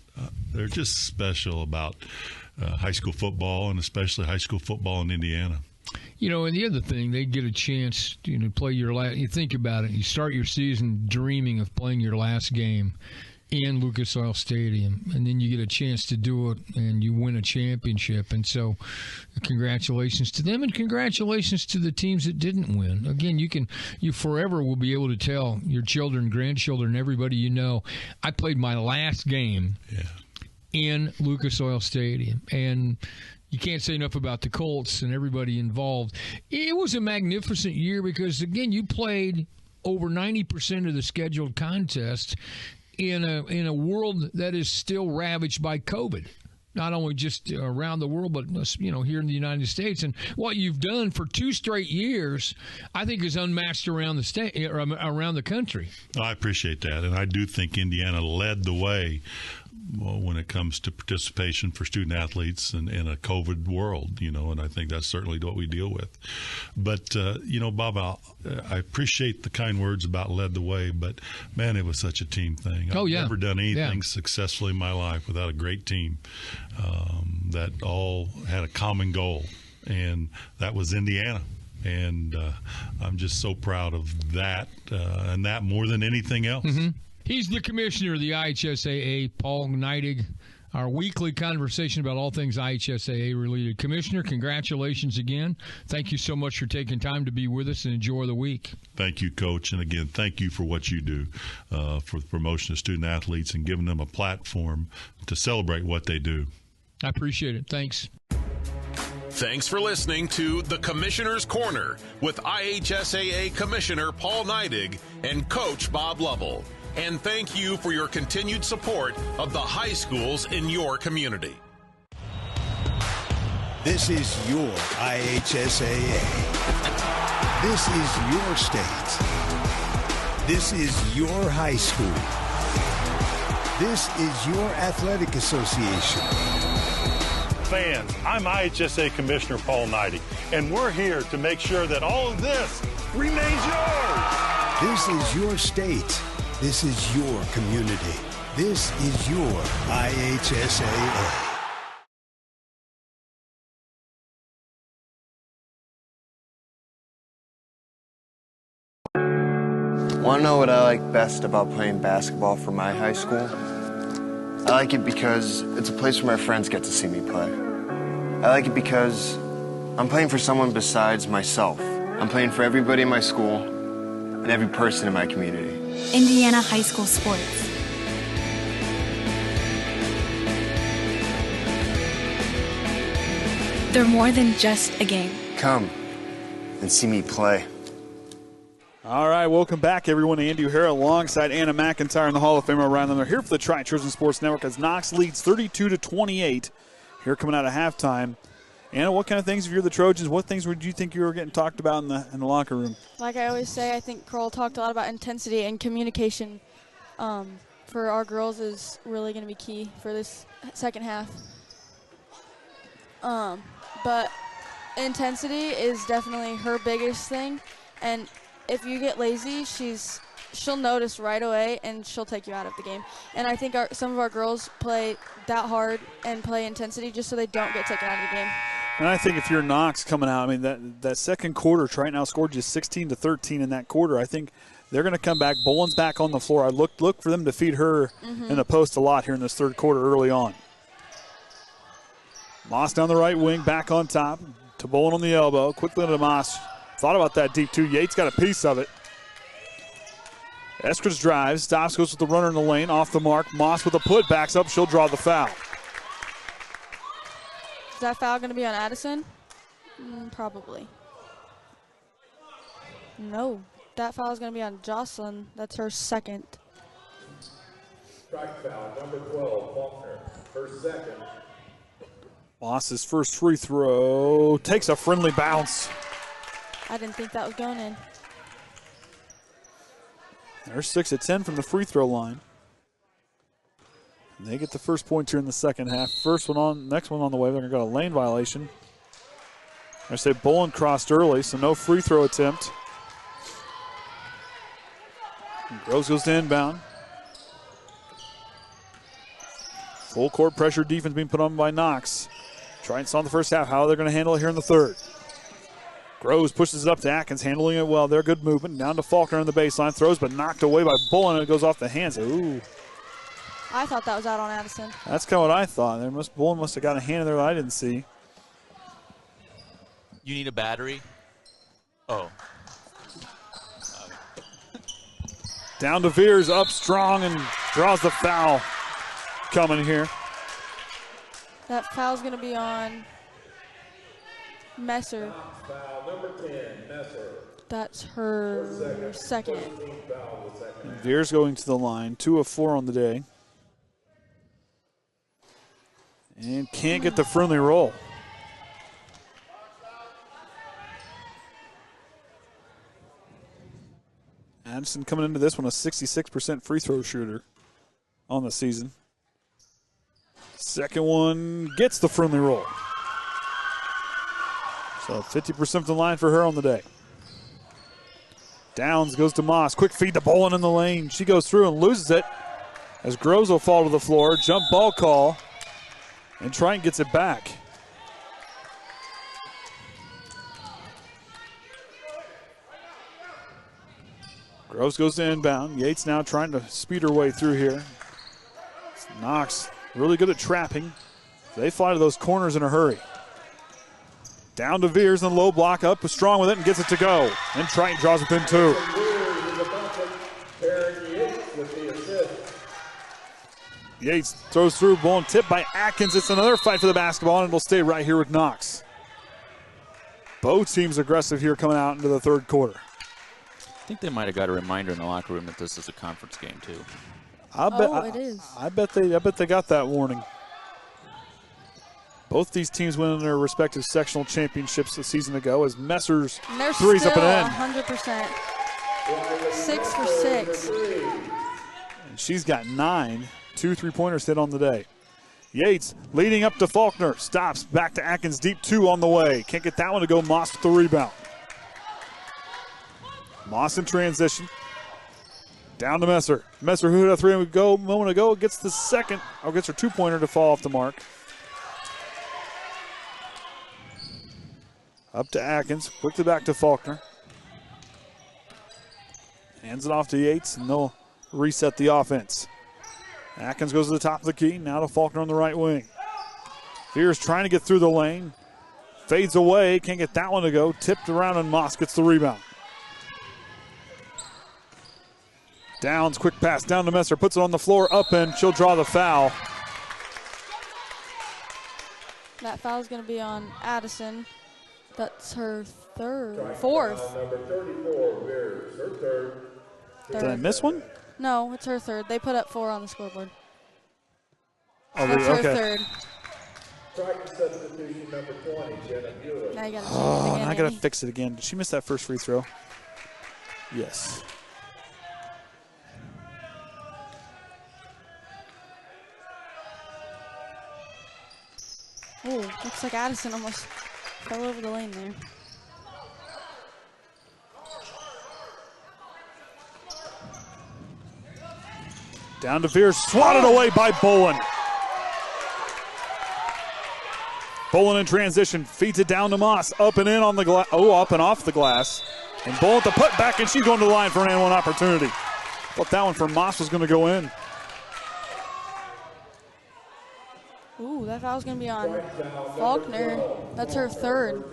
they're just special about high school football, and especially high school football in Indiana. And the other thing, they get a chance to play your last. You think about it, you start your season dreaming of playing your last game in Lucas Oil Stadium, and then you get a chance to do it, and you win a championship. And so congratulations to them, and congratulations to the teams that didn't win. Again, you forever will be able to tell your children, grandchildren, everybody I played my last game in Lucas Oil Stadium. And you can't say enough about the Colts and everybody involved. It was a magnificent year because, again, you played over 90% of the scheduled contests in a world that is still ravaged by COVID. Not only just around the world, but here in the United States. And what you've done for 2 straight years, I think, is unmatched around the state, around the country. I appreciate that, and I do think Indiana led the way when it comes to participation for student athletes in a COVID world, and I think that's certainly what we deal with. But, Bob, I appreciate the kind words about led the way, but, man, it was such a team thing. I've never done anything successfully in my life without a great team that all had a common goal, and that was Indiana. And I'm just so proud of that, and that more than anything else. Mm-hmm. He's the commissioner of the IHSAA, Paul Neidig. Our weekly conversation about all things IHSAA related. Commissioner, congratulations again. Thank you so much for taking time to be with us, and enjoy the week. Thank you, Coach. And again, thank you for what you do for the promotion of student athletes and giving them a platform to celebrate what they do. I appreciate it. Thanks. Thanks for listening to The Commissioner's Corner with IHSAA Commissioner Paul Neidig and Coach Bob Lovell. And thank you for your continued support of the high schools in your community. This is your IHSAA. This is your state. This is your high school. This is your athletic association. Fans, I'm IHSA Commissioner Paul Neidig, and we're here to make sure that all of this remains yours. This is your state. This is your community. This is your IHSAA. Want to know what I like best about playing basketball for my high school? I like it because it's a place where my friends get to see me play. I like it because I'm playing for someone besides myself. I'm playing for everybody in my school and every person in my community. Indiana high school sports. They're more than just a game. Come and see me play. All right, welcome back, everyone. Andy O'Hara alongside Anna McIntyre and the Hall of Famer Orion Lemler here for the Triton Sports Network as Knox leads 32-28 here coming out of halftime. Anna, what kind of things, if you're the Trojans, what things would you think you were getting talked about in the locker room? Like I always say, I think Kroll talked a lot about intensity and communication for our girls is really going to be key for this second half. But intensity is definitely her biggest thing, and if you get lazy, she'll notice right away, and she'll take you out of the game. And I think some of our girls play that hard and play intensity just so they don't get taken out of the game. And I think if you're Knox coming out, I mean, that second quarter, Triton outscored you 16-13 in that quarter. I think they're going to come back. Boland's back on the floor. I look for them to feed her in the post a lot here in this third quarter early on. Moss down the right wing, back on top. To Bolin on the elbow. Quickly to Moss. Thought about that deep too. Yates got a piece of it. Eskridge drives. Stops, goes with the runner in the lane. Off the mark. Moss with a put. Backs up. She'll draw the foul. Is that foul going to be on Addison? Probably. No. That foul is going to be on Jocelyn. That's her second. Strike foul, number 12, Faulkner. Her second. Moss's first free throw. Takes a friendly bounce. I didn't think that was going in. They're 6 of 10 from the free throw line. And they get the first point here in the second half. Next one on the way. They're going to go to lane violation. I say Bolin crossed early, so no free throw attempt. And Groves goes to inbound. Full court pressure defense being put on by Knox. Triton saw in the first half how they're going to handle it here in the third. Groves pushes it up to Atkins, handling it well. They're good movement. Down to Faulkner on the baseline. Throws, but knocked away by Bolin, and it goes off the hands. Ooh. I thought that was out on Addison. That's kind of what I thought. Bolin must have got a hand in there that I didn't see. You need a battery? Oh. Down to Veers, up strong, and draws the foul coming here. That foul's going to be on Messer. Foul number 10, Messer. That's her second. And Veers going to the line, 2 of 4 on the day. And can't get the friendly roll. Addison coming into this one a 66% free throw shooter on the season. Second one gets the friendly roll. So 50% from the line for her on the day. Downs goes to Moss. Quick feed to Bolin in the lane. She goes through and loses it as Groves will fall to the floor. Jump ball call. And Triton gets it back. Groves goes to inbound. Yates now trying to speed her way through here. Knox really good at trapping. They fly to those corners in a hurry. Down to Veers in the low block, up strong with it and gets it to go. And Triton draws within 2. Yates throws through, ball tipped by Atkins. It's another fight for the basketball, and it'll stay right here with Knox. Both teams aggressive here coming out into the third quarter. I think they might have got a reminder in the locker room that this is a conference game too. It is. I bet they got that warning. Both these teams win their respective sectional championships a season ago as Messer's threes up and in. 100%. 6 for 6. And she's got 9. 2 3-pointers hit on the day. Yates leading up to Faulkner. Stops. Back to Atkins. Deep 2 on the way. Can't get that one to go. Moss with the rebound. Moss in transition. Down to Messer. Messer who hit a 3 a moment ago. Gets the second. Gets her 2-pointer to fall off the mark. Up to Atkins. Quickly back to Faulkner. Hands it off to Yates, and they'll reset the offense. Atkins goes to the top of the key. Now to Faulkner on the right wing. Veers trying to get through the lane. Fades away. Can't get that one to go. Tipped around, and Moss gets the rebound. Downs, quick pass down to Messer. Puts it on the floor. Up, and she'll draw the foul. That foul is going to be on Addison. That's her fourth. Number 34, Veers, her third. Did I miss one? No, it's her third. They put up 4 on the scoreboard. Oh, that's her third. Triton substitution number 20, Jenna Buick. Now you got to change it again. I got to fix it again. Did she miss that first free throw? Yes. Oh, looks like Addison almost fell over the lane there. Down to Veers, swatted away by Bolin. Bolin in transition, feeds it down to Moss, up and in on the glass. Oh, up and off the glass. And Bolin to put back, and she's going to the line for an and one opportunity. Thought that one for Moss was going to go in. Ooh, that foul's going to be on Faulkner. That's her third.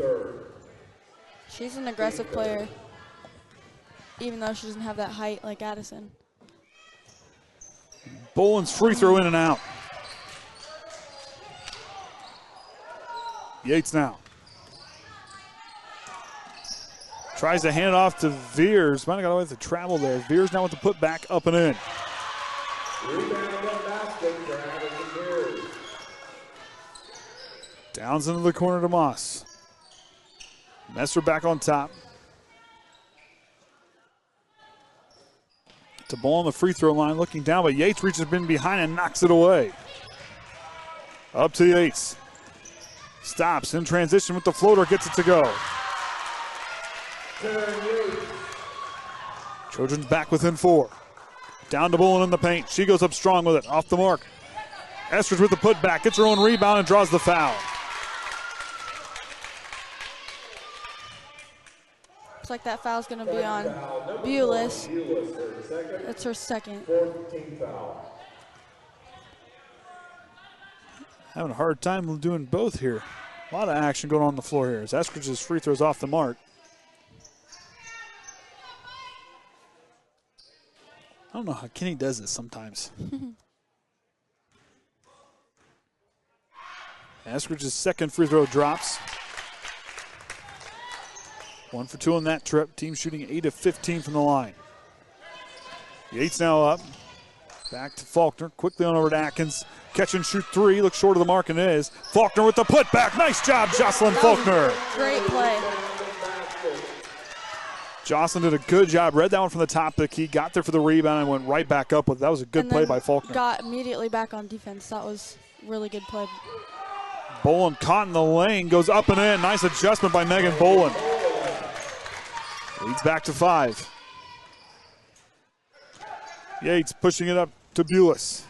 She's an aggressive player, even though she doesn't have that height like Addison. Boland's free throw in and out. Yates now. Tries to hand it off to Veers. Might have got away with the travel there. Veers now with the put back up and in. Downs into the corner to Moss. Messer back on top. To ball on the free throw line, looking down, but Yates reaches in behind and knocks it away. Up to Yates. Stops in transition with the floater, gets it to go. Trojans back within 4. Down to Bolin in the paint. She goes up strong with it, off the mark. Estridge with the putback, gets her own rebound and draws the foul. Looks like that foul's going to be on Bulis. That's her second. Having a hard time doing both here. A lot of action going on the floor here as Estridge's free throws off the mark. I don't know how Kenny does this sometimes. Estridge's second free throw drops. 1 for 2 on that trip. Team shooting 8 of 15 from the line. Yates now up. Back to Faulkner. Quickly on over to Atkins. Catch and shoot 3. Looks short of the mark and is. Faulkner with the putback. Nice job, Jocelyn Faulkner. Great play. Jocelyn did a good job. Read that one from the top of the key. Got there for the rebound and went right back up with it. That was a good play by Faulkner. Got immediately back on defense. That was really good play. Bolin caught in the lane. Goes up and in. Nice adjustment by Megan Bolin. Leads back to 5. Yates pushing it up to Bulis.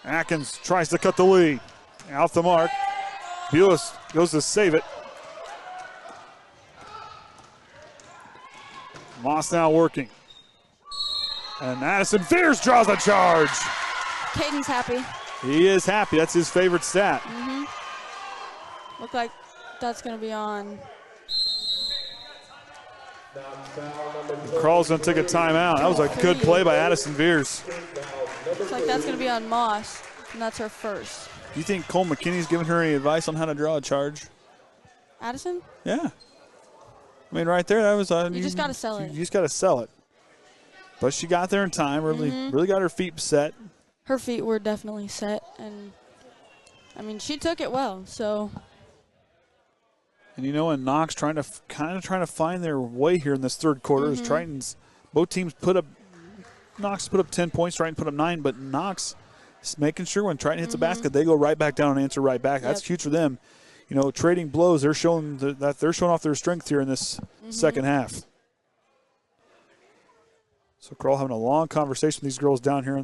Atkins tries to cut the lead. Off the mark. Bulis goes to save it. Moss now working. And Addison Veers draws a charge. Kaden's happy. He is happy. That's his favorite stat. Look like that's going to be on. Carl's going to take a timeout. That was a good play by Addison Veers. Looks like that's going to be on Moss, and that's her first. Do you think Cole McKinney's giving her any advice on how to draw a charge? Addison? Yeah. I mean, right there, that was. You just got to sell it. You just got to sell it. But she got there in time. Really got her feet set. Her feet were definitely set, and I mean, she took it well. So. And and Knox trying to find their way here in this third quarter. As Triton's, both teams put up. Knox put up 10 points. Triton put up 9, but Knox is making sure when Triton hits a basket, they go right back down and answer right back. That's huge for them. Trading blows. They're showing that they're showing off their strength here in this second half. So Carl having a long conversation with these girls down here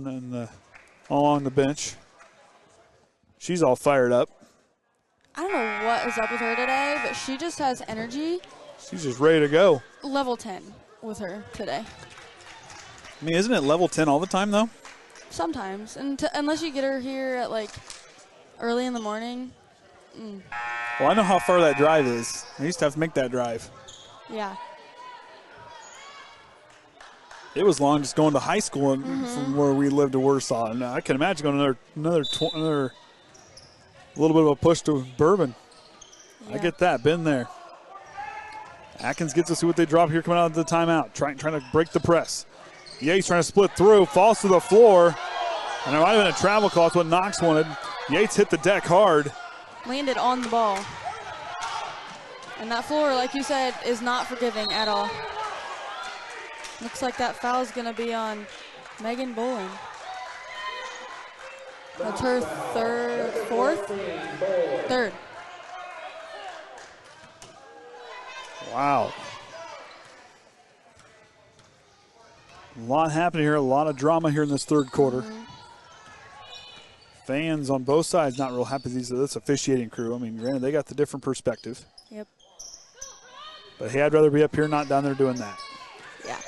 along the bench. She's all fired up. I don't know what is up with her today, but she just has energy. She's just ready to go. Level 10 with her today. I mean, isn't it level 10 all the time, though? Sometimes. Unless you get her here at, early in the morning. Well, I know how far that drive is. I used to have to make that drive. Yeah. It was long just going to high school from where we lived to Warsaw. And I can imagine going another little bit of a push to Bourbon. Yeah. I get that. Been there. Atkins gets to see what they drop here coming out of the timeout. Trying to break the press. Yates trying to split through. Falls to the floor. And there might have been a travel call. That's what Knox wanted. Yates hit the deck hard. Landed on the ball. And that floor, like you said, is not forgiving at all. Looks like that foul is going to be on Megan Bolin. That's her third. Wow. A lot happening here, a lot of drama here in this third quarter. Fans on both sides not real happy with this officiating crew. I mean, granted, they got the different perspective. Yep. But hey, I'd rather be up here, not down there doing that. Yeah.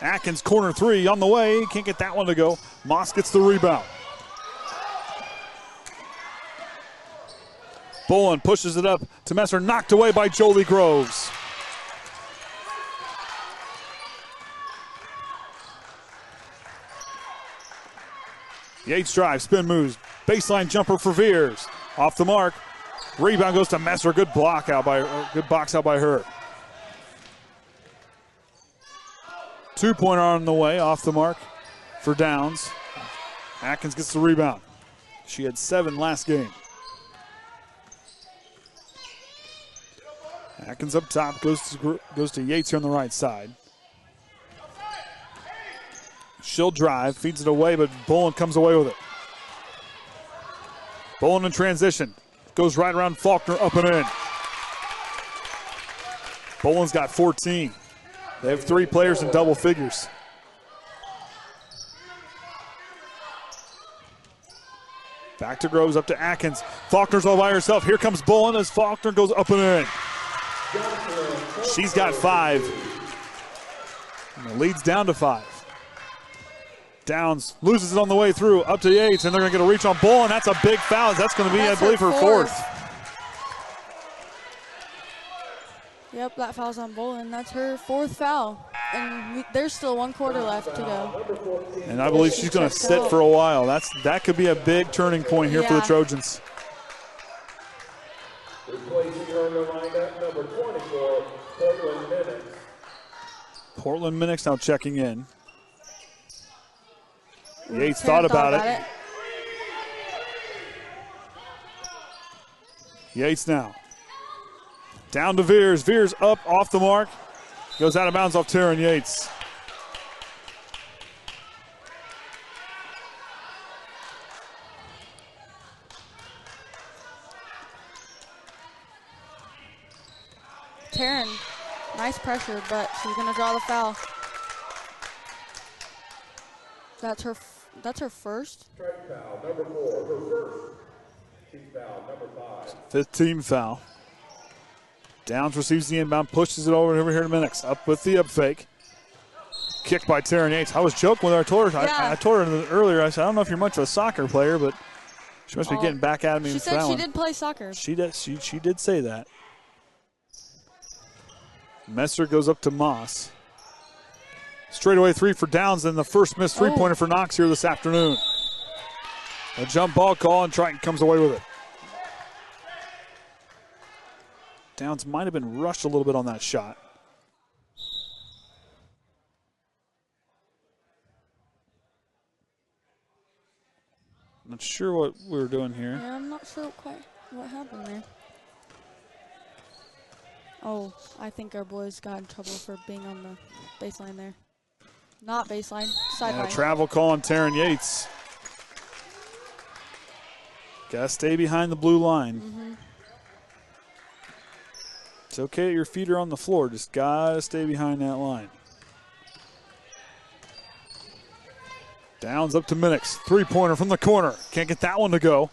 Atkins, corner 3 on the way. Can't get that one to go. Moss gets the rebound. Bolin pushes it up to Messer, knocked away by Jolie Groves. Yates drive, spin moves, baseline jumper for Veers. Off the mark. Rebound goes to Messer. Good box out by her. 2-pointer on the way, off the mark for Downs. Atkins gets the rebound. She had 7 last game. Atkins up top, goes to Yates here on the right side. She'll drive, feeds it away, but Bolin comes away with it. Bolin in transition. Goes right around Faulkner, up and in. Bolin's got 14. They have 3 players in double figures. Back to Groves, up to Atkins. Faulkner's all by herself. Here comes Bolin as Faulkner goes up and in. She's got 5. And the lead's down to 5. Downs loses it on the way through, up to Yates, and they're going to get a reach on Bolin. That's a big foul. That's going to be, I believe, her fourth. Yep, that foul's on Bolin. That's her 4th foul. And there's still 1 quarter left to go. And I believe she's going to sit for a while. That could be a big turning point here for the Trojans. Replacing her in the lineup, number 24, Portland Minix. Portland Minix now checking in. Yates thought about it. Yates now. Down to Veers. Veers up off the mark. Goes out of bounds off Taryn Yates. Taryn, nice pressure, but she's going to draw the foul. That's her first. Strike foul, number 4, her first. Team foul, number 5. 5th team foul. Downs receives the inbound, pushes it over here to Minix. Up with the up fake. Kicked by Taryn Yates. I was joking with her. I told her earlier, I said, I don't know if you're much of a soccer player, but she must be getting back at me. She said she did play soccer. She did say that. Messer goes up to Moss. Straightaway 3 for Downs, and the first missed 3-pointer for Knox here this afternoon. A jump ball call, and Triton comes away with it. Downs might have been rushed a little bit on that shot. Not sure what we were doing here. Yeah, I'm not sure quite what happened there. Oh, I think our boys got in trouble for being on the baseline there. Not baseline, sideline. And a travel call on Taryn Yates. Gotta stay behind the blue line. Mm-hmm. It's okay that your feet are on the floor, just gotta stay behind that line. Downs up to Minix, 3-pointer from the corner. Can't get that one to go.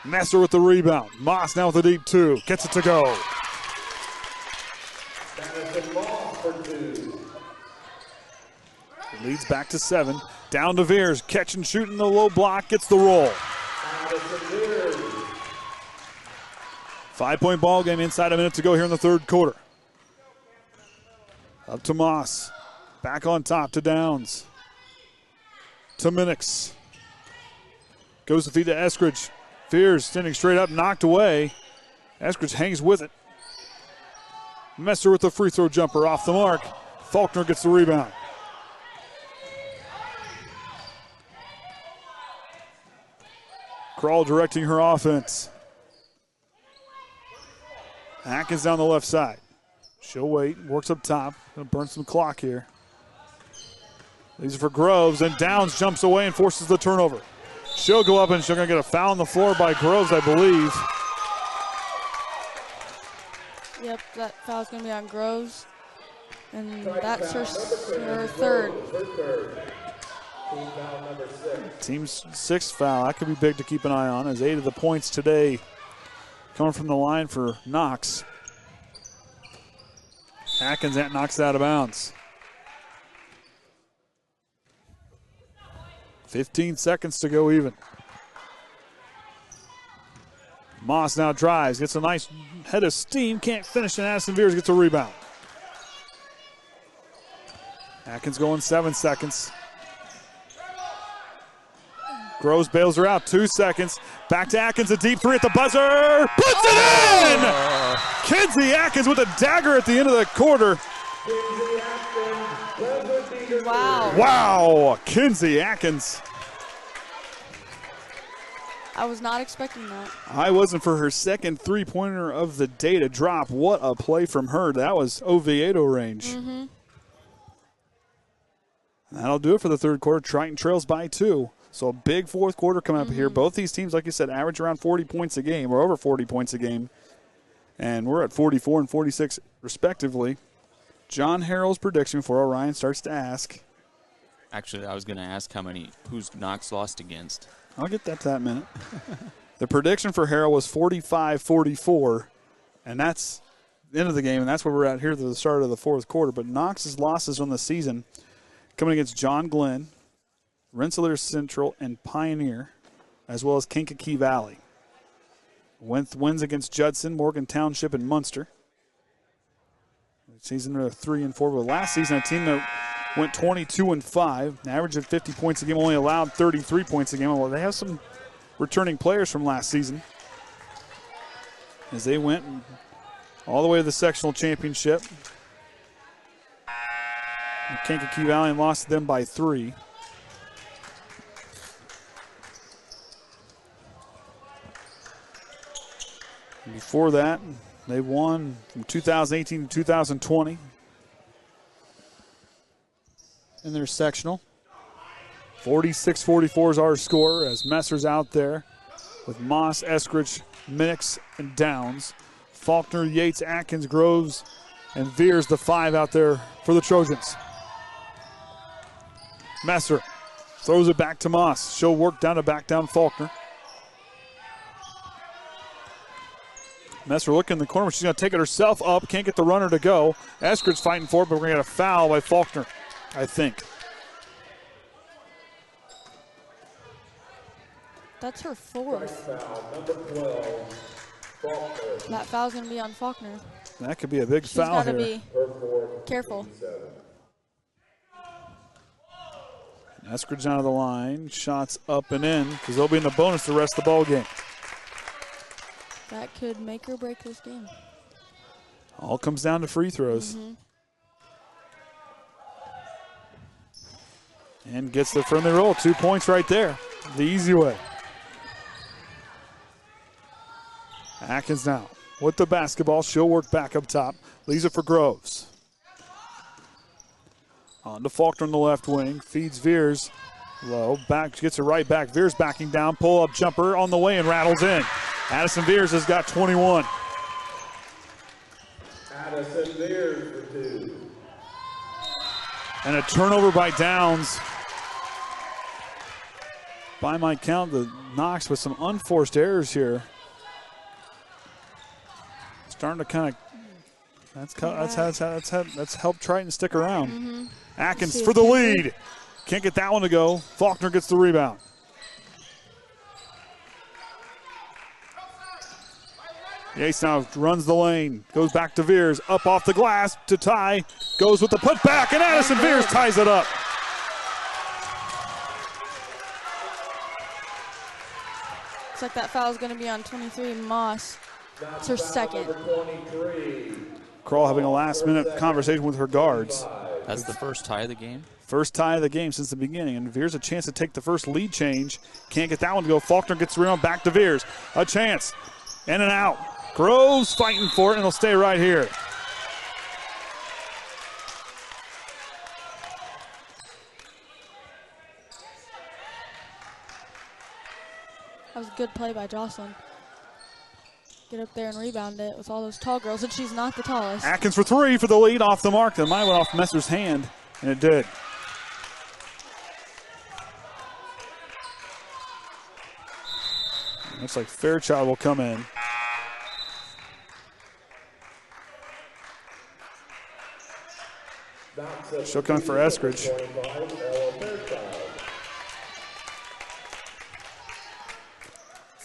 Messer with the rebound. Moss now with a deep 2, gets it to go. Leads back to 7. Down to Veers. Catch and shoot in the low block. Gets the roll. 5-point ball game. Inside a minute to go here in the 3rd quarter. Up to Moss. Back on top to Downs. To Minix. Goes to feed to Eskridge. Veers standing straight up. Knocked away. Eskridge hangs with it. Messer with the free throw jumper off the mark. Faulkner gets the rebound. Kral directing her offense. Atkins down the left side. She'll wait, works up top. Gonna burn some clock here. These are for Groves, and Downs jumps away and forces the turnover. She'll go up and she's gonna get a foul on the floor by Groves, I believe. Yep, that foul's gonna be on Groves. And that's her 3rd. Team's 6th foul. That could be big to keep an eye on, as 8 of the points today coming from the line for Knox. Atkins knocks it out of bounds. 15 seconds to go even. Moss now drives, gets a nice head of steam, can't finish, and Addison Veers gets a rebound. Atkins going 7 seconds. Groves bails her out, 2 seconds. Back to Atkins, a deep three at the buzzer. Puts it in! Kinsey Atkins with a dagger at the end of the quarter. Wow. Wow, Kinsey Atkins. I was not expecting that. I wasn't for her second three-pointer of the day to drop. What a play from her. That was Oviedo range. Mm-hmm. That'll do it for the third quarter. Triton trails by 2. So a big fourth quarter coming up here. Both these teams, like you said, average around 40 points a game or over 40 points a game. And we're at 44 and 46 respectively. John Harrell's prediction before Orion starts to ask. Actually, I was going to ask who's Knox lost against. I'll get that to that minute. The prediction for Harrell was 45-44, and that's the end of the game, and that's where we're at here at the start of the fourth quarter. But Knox's losses on the season coming against John Glenn, Rensselaer Central, and Pioneer, as well as Kankakee Valley. Wins against Judson, Morgan Township, and Munster. Season 3 and 4. But last season, a team that went 22-5, an average of 50 points a game, only allowed 33 points a game. Well, they have some returning players from last season as they went all the way to the sectional championship. And Kankakee Valley lost to them by 3. And before that, they won from 2018 to 2020 in their sectional. 46-44 is our score as Messer's out there with Moss, Eskridge, Minix, and Downs. Faulkner, Yates, Atkins, Groves, and Veers, the 5 out there for the Trojans. Messer throws it back to Moss. She'll work down to back down Faulkner. Messer looking in the corner. She's going to take it herself up. Can't get the runner to go. Eskridge fighting for it, but we're going to get a foul by Faulkner, I think. That's her 4th. That foul's going to be on Faulkner. That could be a big foul here. She's got to be careful. Eskridge out of the line. Shots up and in because they'll be in the bonus the rest of the ball game. That could make or break this game. All comes down to free throws. And gets the friendly roll. 2 points right there. The easy way. Atkins now with the basketball. She'll work back up top. Leaves it for Groves. On to Faulkner on the left wing. Feeds Veers. Low. Back, gets it right back. Veers backing down. Pull-up jumper on the way and rattles in. Addison Veers has got 21. Addison Veers for 2. And a turnover by Downs. By my count, the Knox with some unforced errors here. Starting to kind of, that's helped Triton stick around. Atkins for the lead. Can't get that one to go. Faulkner gets the rebound. Yates now runs the lane, goes back to Veers, up off the glass to Ty, goes with the putback, and Addison Veers ties it up. Looks like that foul is going to be on 23 Moss. It's her second. Kroll having a last-minute conversation with her guards. That's the first tie of the game? First tie of the game since the beginning, and Veers a chance to take the first lead change. Can't get that one to go. Faulkner gets the rebound back to Veers. A chance. In and out. Groves fighting for it, and they'll stay right here. That was a good play by Jocelyn. Get up there and rebound it with all those tall girls, and she's not the tallest. Atkins for 3 for the lead off the mark. That might went off Messer's hand, and it did. Looks like Fairchild will come in. She'll come for Eskridge.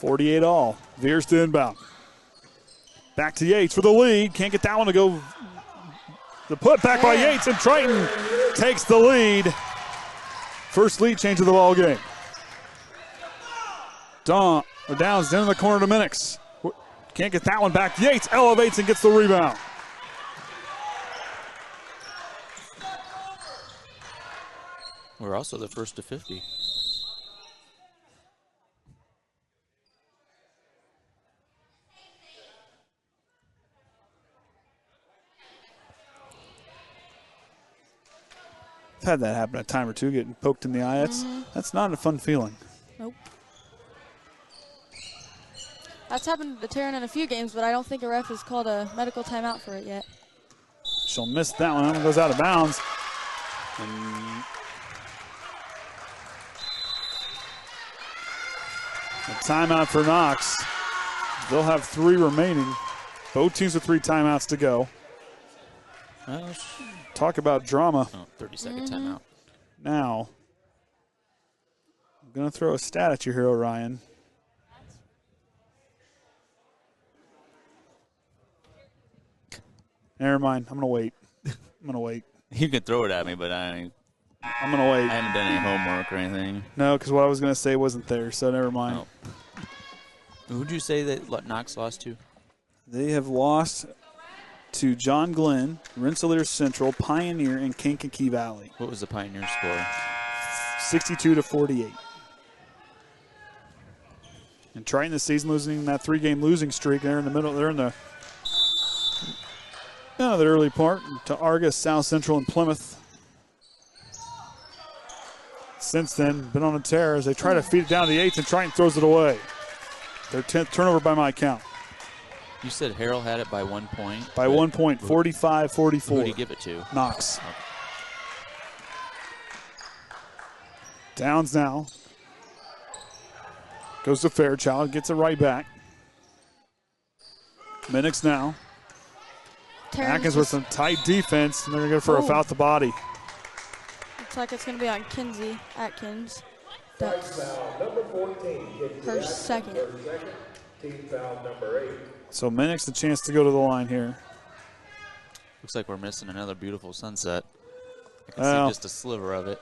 48 all. Veers to inbound. Back to Yates for the lead. Can't get that one to go. The put back by Yates, and Triton takes the lead. First lead change of the ball game. Downs down in the corner to Minix. Can't get that one back. Yates elevates and gets the rebound. We're also the first to 50. I've had that happen a time or two, getting poked in the eye. That's not a fun feeling. Nope. That's happened to Taryn in a few games, but I don't think a ref has called a medical timeout for it yet. She'll miss that one. That one goes out of bounds. And a timeout for Knox. They'll have 3 remaining. Both teams with 3 timeouts to go. Talk about drama. 30-second timeout. Now, I'm going to throw a stat at you here, Orion. Never mind. I'm going to wait. You can throw it at me, but I'm going to wait. I haven't done any homework or anything. No, because what I was going to say wasn't there, so never mind. Oh. Who'd you say that Knox lost to? They have lost to John Glenn, Rensselaer Central, Pioneer, and Kankakee Valley. What was the Pioneer score? 62-48. And Triton this season losing that 3-game losing streak. They're in the middle. They're in the early part to Argus, South Central, and Plymouth. Since then, been on a tear as they try to feed it down to the 8th, and Triton throws it away. Their 10th turnover by my count. You said Harrell had it by 1 point? By 1 point, 45-44. Who did he give it to? Knox. Okay. Downs now. Goes to Fairchild, gets it right back. Minix now. Atkins with some tight defense, and they're going to go for a foul at the body. Looks like it's going to be on Kinsey Atkins. That's her second. Team foul number 8. So Minix the chance to go to the line here. Looks like we're missing another beautiful sunset. I can see just a sliver of it.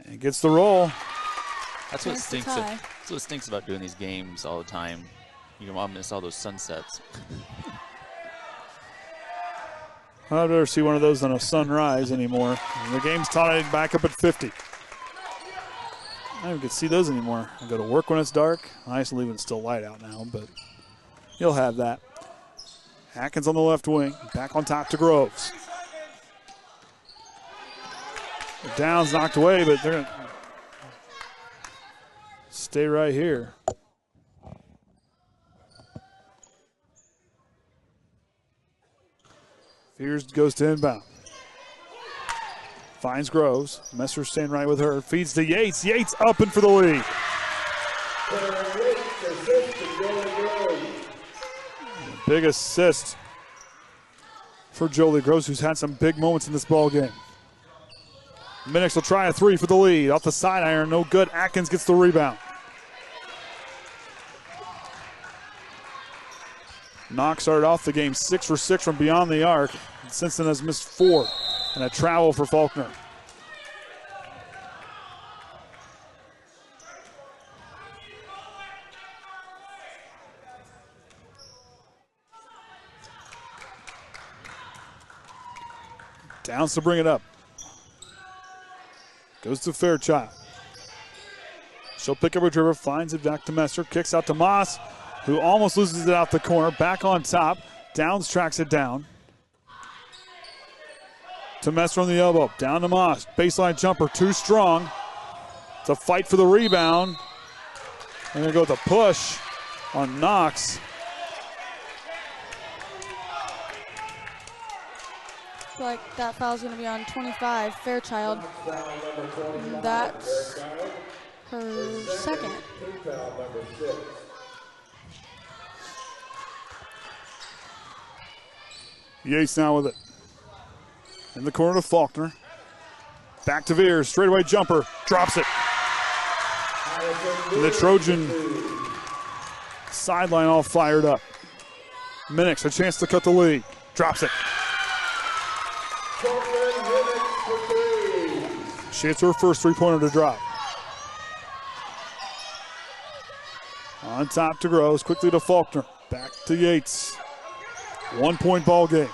And gets the roll. That's what stinks. That's what stinks about doing these games all the time. You can miss all those sunsets. I'd rather see one of those than a sunrise anymore. And the game's tied back up at 50. I don't even get to see those anymore. I go to work when it's dark. Nice to leave when it's still light out now, but you'll have that. Atkins on the left wing, back on top to Groves. Downs knocked away, but they're going to stay right here. Fears goes to inbound. Finds Groves. Messer staying right with her. Feeds to Yates. Yates up and for the lead. Big assist for Jolie Groves, who's had some big moments in this ball game. Minix will try a 3 for the lead. Off the side iron, no good. Atkins gets the rebound. Knox started off the game 6 for 6 from beyond the arc. Since then has missed 4. And a travel for Faulkner. Downs to bring it up. Goes to Fairchild. She'll pick up a dribble, finds it back to Messer, kicks out to Moss, who almost loses it out the corner. Back on top. Downs tracks it down. To Messer on the elbow. Down to Moss. Baseline jumper, too strong. It's a fight for the rebound. And they go with a push on Knox. Like that foul's going to be on 25, Fairchild. That's her second. Yates now with it. In the corner to Faulkner. Back to Veers. Straightaway jumper. Drops it. And the Trojan sideline all fired up. Minix, a chance to cut the lead. Drops it. She hits her first three-pointer to drop. On top to Groves, quickly to Faulkner. Back to Yates. 1 point ball game.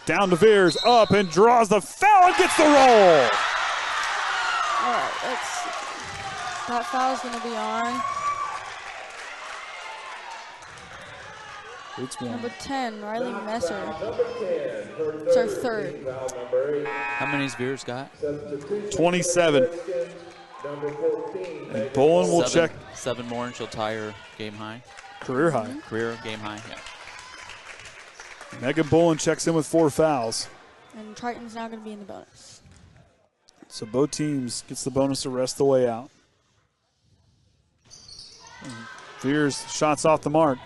Down to Veers, up and draws the foul and gets the roll. That foul's going to be on. Number 10, Riley Messer. It's our third. How many's Veers got? 27. And Bolin will check. 7 more and she'll tie her game high. Career high. Career game high, yeah. Megan Bolin checks in with 4 fouls. And Triton's now going to be in the bonus. So both teams gets the bonus the rest of the way out. Veers shots off the mark.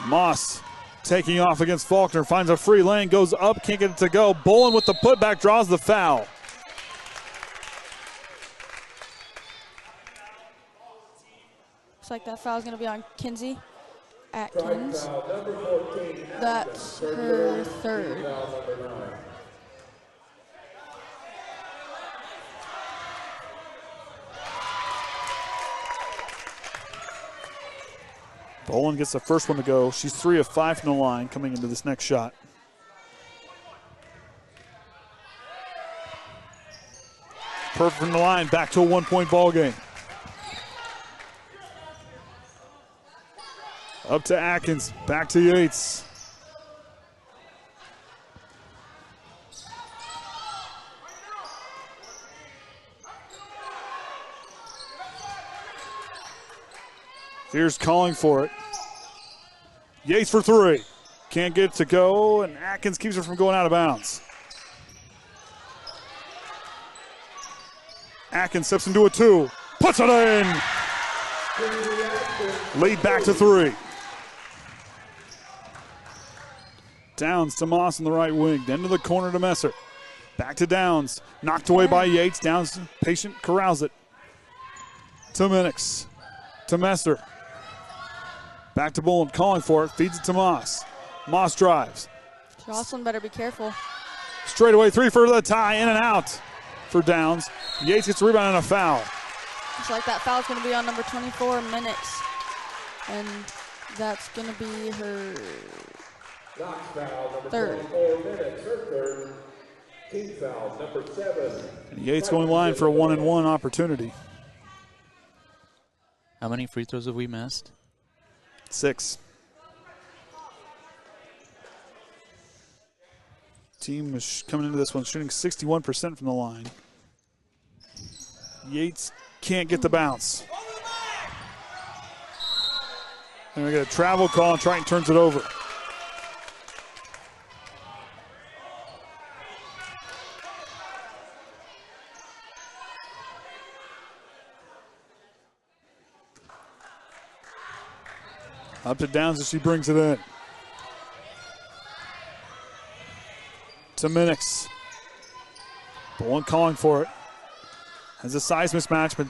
Moss taking off against Faulkner, finds a free lane, goes up, can't get it to go. Bolin with the putback, draws the foul. Looks like that foul's going to be on Kinsey Atkins. That's her third. Bolin gets the first one to go. She's 3 of 5 from the line coming into this next shot. Perfect from the line, back to a 1 point ball game. Up to Atkins, back to Yates. Veers calling for it. Yates for 3. Can't get it to go, and Atkins keeps her from going out of bounds. Atkins steps into a 2. Puts it in! Lead back to 3. Downs to Moss on the right wing. Then to the corner to Messer. Back to Downs. Knocked away by Yates. Downs patient, corrals it. To Minix. To Messer. Back to Bolin, calling for it. Feeds it to Moss. Moss drives. Jocelyn better be careful. Straight away, 3 for the tie. In and out for Downs. Yates gets a rebound and a foul. Looks like that foul's going to be on number 24, Minix. And that's going to be her third. Team foul, number 7. And Yates going line for a 1-and-1 opportunity. How many free throws have we missed? 6. Team is coming into this one shooting 61% from the line. Yates can't get the bounce. And we get a travel call, and Triton turns it over. Up to Downs as she brings it in. To Minix. Bolin calling for it. Has a size mismatch, but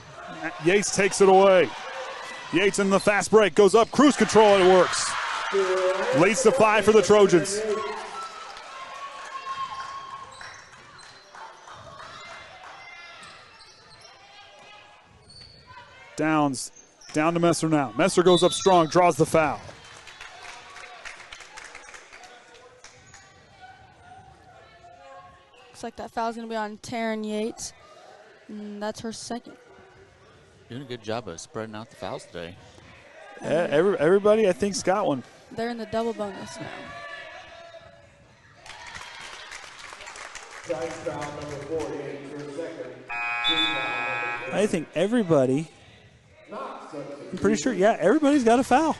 Yates takes it away. Yates in the fast break, goes up, cruise control, and it works. Leads to 5 for the Trojans. Downs, down to Messer now. Messer goes up strong, draws the foul. Looks like that foul's going to be on Taryn Yates. And that's her second. Doing a good job of spreading out the fouls today. Everybody, I think, has got one. They're in the double bonus now. I think everybody, I'm pretty sure, yeah, everybody's got a foul.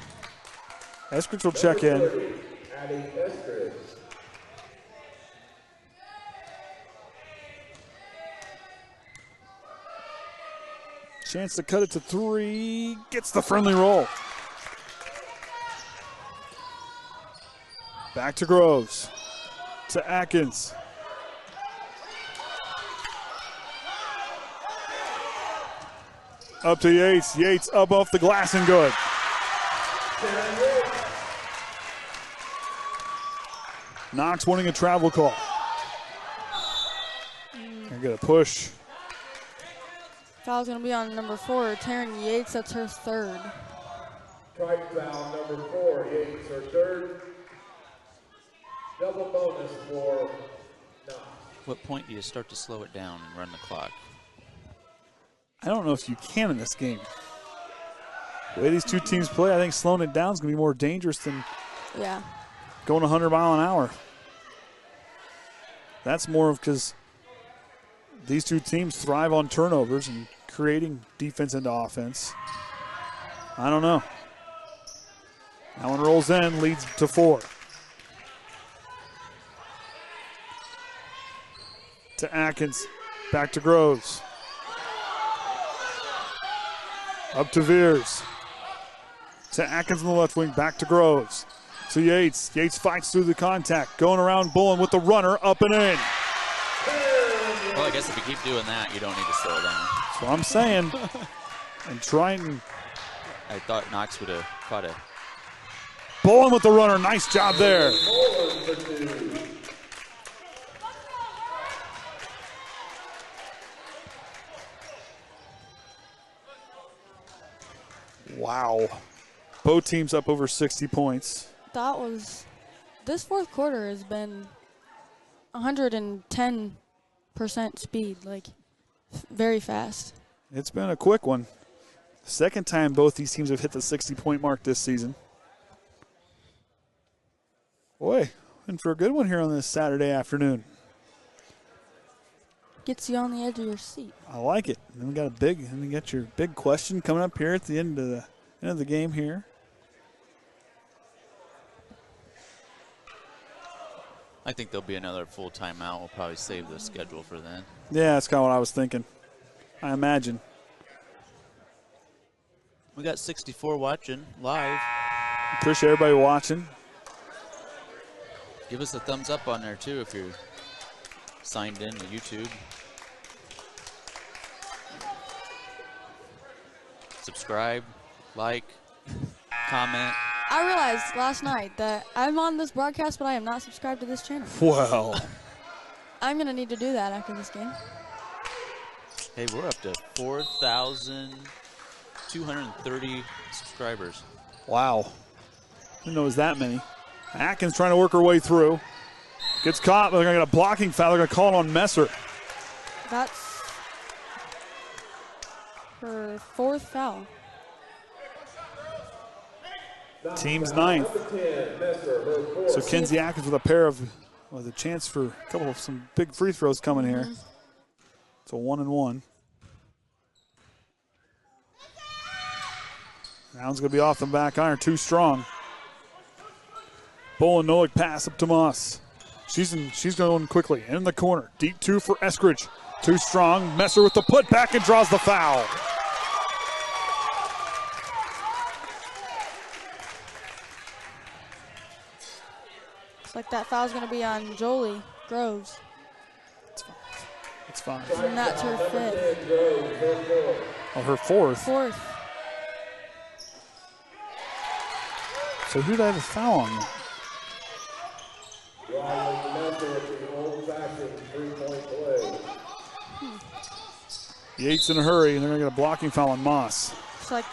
Eskridge will check in. Chance to cut it to 3. Gets the friendly roll. Back to Groves. To Atkins. Up to Yates. Yates up off the glass and good. Knox winning a travel call. They're going to push. Foul's going to be on number 4, Taryn Yates. That's her third. Triton foul number 4, Yates, her third. Double bonus for Knox. What point do you start to slow it down and run the clock? I don't know if you can in this game. The way these two teams play, I think slowing it down is going to be more dangerous than going 100 mile an hour. That's more of because these two teams thrive on turnovers and creating defense into offense. I don't know. That one rolls in, leads to 4. To Atkins, back to Groves. Up to Veers. To Atkins on the left wing, back to Groves. To Yates. Yates fights through the contact. Going around Bullen with the runner, up and in. Well, I guess if you keep doing that, you don't need to slow down. That's what I'm saying. And Triton. I thought Knox would have caught it. Bullen with the runner. Nice job there. Wow. Both teams up over 60 points. This fourth quarter has been 110% speed, like very fast. It's been a quick one. Second time both these teams have hit the 60-point mark this season. Boy, in for a good one here on this Saturday afternoon. Gets you on the edge of your seat. I like it. And then we got your big question coming up here at the end of the game here. I think there'll be another full timeout. We'll probably save the schedule for then. Yeah, that's kind of what I was thinking. I imagine. We got 64 watching live. Appreciate everybody watching. Give us a thumbs up on there too if you're signed in to YouTube. Subscribe, like, comment. I realized last night that I'm on this broadcast, but I am not subscribed to this channel. Wow. I'm going to need to do that after this game. Hey, we're up to 4,230 subscribers. Wow. Didn't know it was that many. Atkins trying to work her way through. Gets caught. They're going to get a blocking foul. They're going to call it on Messer. That's her 4th foul. Team's 9th. So Kenzie Atkins with a pair of, with a chance for a couple of some big free throws coming here. It's a 1-and-1. Round's going to be off the back iron, too strong. Bolin Nolik pass up to Moss. She's going quickly. In the corner. Deep 2 for Eskridge. Too strong. Messer with the putback and draws the foul. Looks like that foul's going to be on Jolie Groves. It's fine. And that's her 5th. Oh, her 4th. 4th. So who did I have a foul on? Yates in a hurry, and they're going to get a blocking foul on Moss. It's like,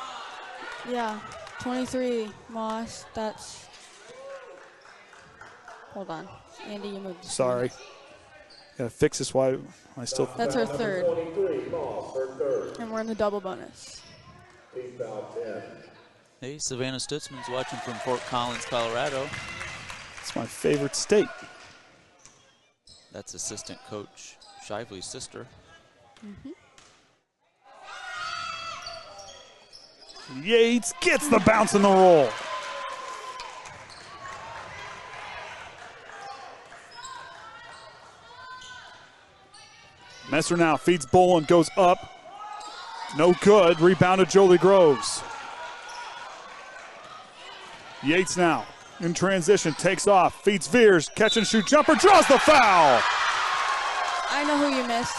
yeah, 23 Moss. That's. Hold on. Andy, you moved. Sorry. Got to fix this while I still. That's her 3rd. And we're in the double bonus. Hey, Savannah Stutzman's watching from Fort Collins, Colorado. It's my favorite state. That's assistant coach Shively's sister. Yates gets the bounce and the roll. Messer now feeds Bolin, goes up. No good. Rebounded Jolie Groves. Yates now in transition, takes off, feeds Veers, catch and shoot jumper, draws the foul. I know who you missed.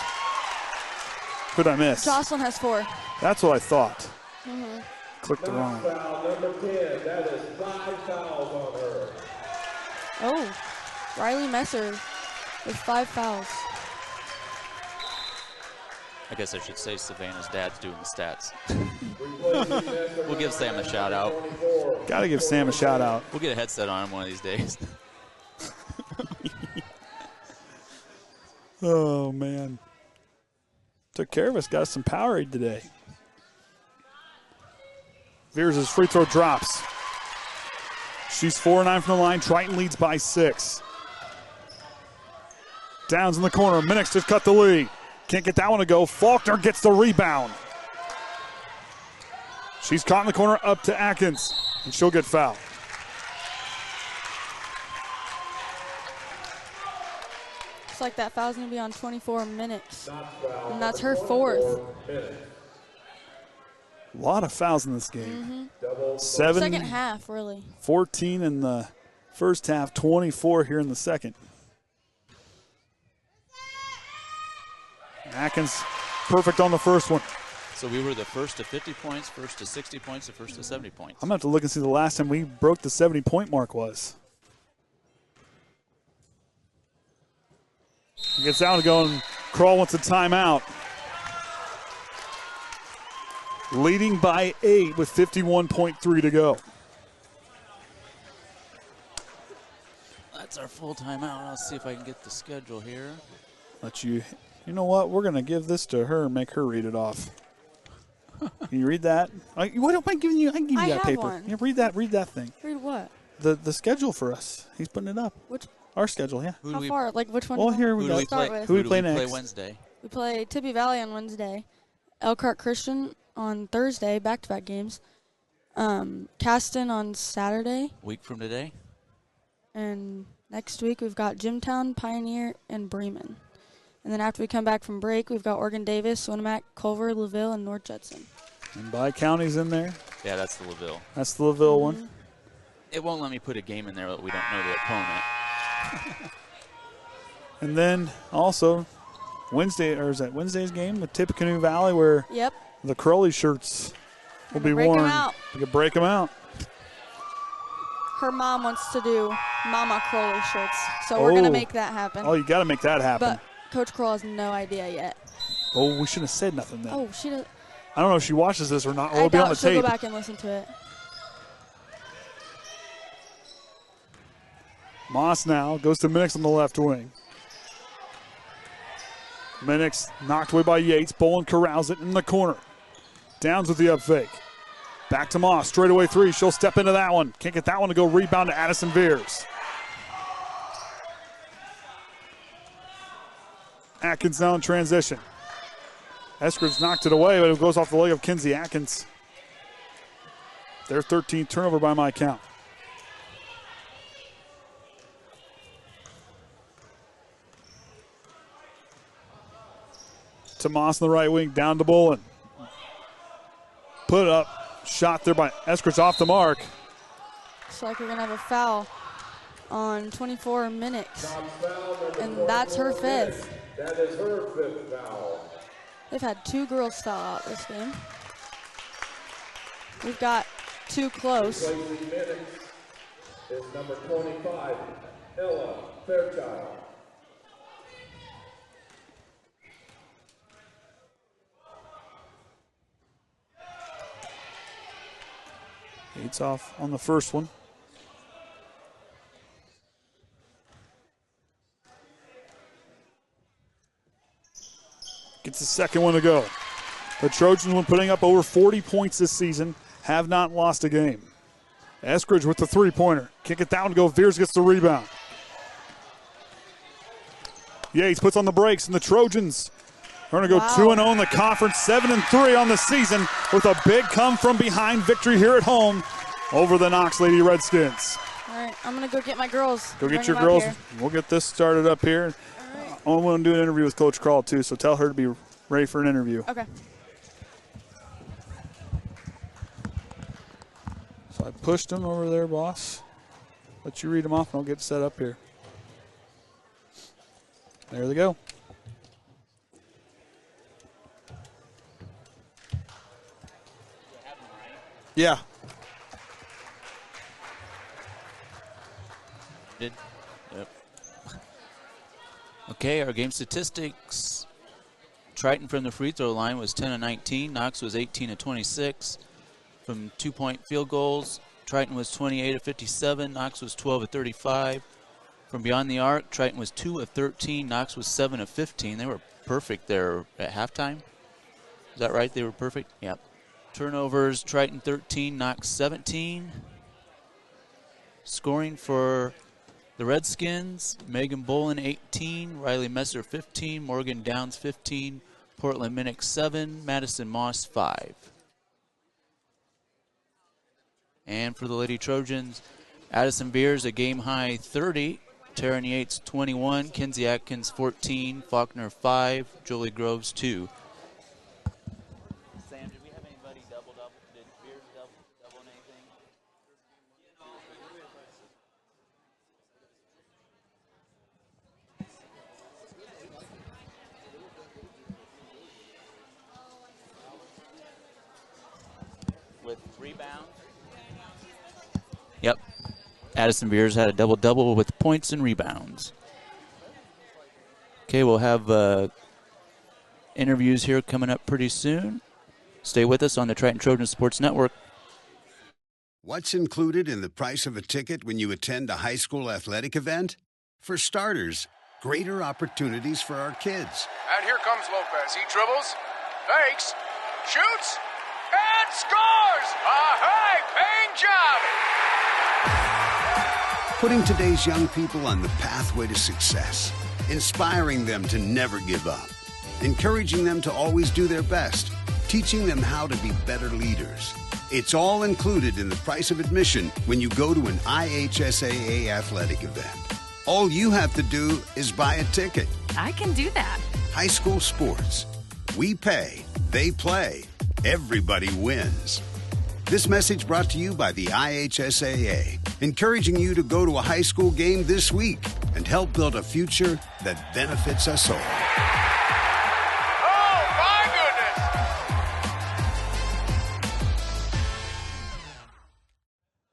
Who'd I miss? Jocelyn has 4. That's what I thought. Mm-hmm. Clicked the wrong one. Foul number 10. That is 5 fouls on her. Oh, Riley Messer with 5 fouls. I guess I should say Savannah's dad's doing the stats. We'll give Sam a shout out. Got to give Sam a shout out. We'll get a headset on him one of these days. Oh, man. Took care of us. Got us some Powerade today. Veers' free throw drops. She's 4-9 from the line. Triton leads by 6. Downs in the corner. Minix just cut the lead. Can't get that one to go. Faulkner gets the rebound. She's caught in the corner up to Atkins, and she'll get fouled. Looks like that foul's going to be on 24 minutes. And that's her 4th. A lot of fouls in this game. Mm-hmm. 7. Second half, really. 14 in the first half, 24 here in the second. Atkins perfect on the first one. So we were the first to 50 points, first to 60 points, and first to 70 points. I'm going to have to look and see the last time we broke the 70-point mark was. He gets down to go, and Kroll wants a timeout. Leading by 8 with 51.3 to go. That's our full timeout. I'll see if I can get the schedule here. You know what? We're going to give this to her and make her read it off. Can you read that? What am I giving you? I can give you that paper. One. Yeah, read that thing. Read what? The schedule for us. He's putting it up. Our schedule, yeah. How far? Like which one? Well, here we go. Who we play next? Wednesday? We play Tippy Valley on Wednesday. Elkhart Christian on Thursday, back-to-back games. Caston on Saturday. Week from today. And next week we've got Jimtown, Pioneer, and Bremen. And then after we come back from break, we've got Oregon Davis, Winnemac, Culver, LaVille, and North Judson. And Bi-County's in there. Yeah, that's the LaVille. That's the LaVille one. It won't let me put a game in there that we don't know the opponent. And then also Wednesday's game with Tippecanoe Valley, where the Crowley shirts will be worn. We can break them out. Her mom wants to do Mama Crowley shirts, so we're going to make that happen. Oh, you got to make that happen. But Coach Kroll has no idea yet. Oh, we shouldn't have said nothing then. Oh, she does. I don't know if she watches this or not. I It'll be on the doubt she'll tape. go back and listen to it. Moss now goes to Minix on the left wing. Minix knocked away by Yates. Bolin corrals it in the corner. Downs with the up fake. Back to Moss. Straightaway 3. She'll step into that one. Can't get that one to go. Rebound to Addison Veers. Atkins now in transition. Eskridge knocked it away, but it goes off the leg of Kinsey Atkins. Their 13th turnover by my count. To Moss on the right wing, down to Bolin. Put up. Shot there by Eskridge off the mark. Looks like we're going to have a foul on 24 minutes. And that's her 5th. That is her 5th foul. They've had 2 girls foul out this game. We've got 2 close. Replacing minutes is number 25, Ella Fairchild. Yates off on the first one. Gets the second one to go. The Trojans, when putting up over 40 points this season, have not lost a game. Eskridge with the three-pointer. Kick it down to go. Veers gets the rebound. Yates puts on the brakes, and the Trojans are going to go 2-0 in the conference, 7-3 on the season, with a big come-from-behind victory here at home over the Knox Lady Redskins. All right, I'm going to go get my girls. Go get your girls. We'll get this started up here. I want to do an interview with Coach Kroll, too, so tell her to be ready for an interview. Okay. So I pushed them over there, boss. Let you read them off, and I'll get set up here. There they go. Yeah. Yep. Okay, our game statistics. Triton from the free throw line was 10 of 19. Knox was 18 of 26. From 2-point field goals, Triton was 28 of 57. Knox was 12 of 35. From beyond the arc, Triton was 2 of 13. Knox was 7 of 15. They were perfect there at halftime. Is that right? They were perfect? Yep. Turnovers, Triton 13, Knox 17. Scoring for the Redskins, Megan Bolin 18, Riley Messer 15, Morgan Downs 15, Portland Minnick 7, Madison Moss 5. And for the Lady Trojans, Addison Beers a game-high 30, Taryn Yates 21, Kinsey Atkins 14, Faulkner 5, Jolie Groves 2. Sam, did we have anybody double-double? Did Beers double anything? With rebounds? Yep. Addison Beers had a double-double with points and rebounds. Okay, we'll have interviews here coming up pretty soon. Stay with us on the Triton Trojan Sports Network. What's included in the price of a ticket when you attend a high school athletic event? For starters, greater opportunities for our kids. And here comes Lopez. He dribbles, fakes, shoots, and scores! A high-paying job! Putting today's young people on the pathway to success. Inspiring them to never give up. Encouraging them to always do their best. Teaching them how to be better leaders. It's all included in the price of admission when you go to an IHSAA athletic event. All you have to do is buy a ticket. I can do that. High school sports. We pay, they play, everybody wins. This message brought to you by the IHSAA, encouraging you to go to a high school game this week and help build a future that benefits us all. Oh, my goodness!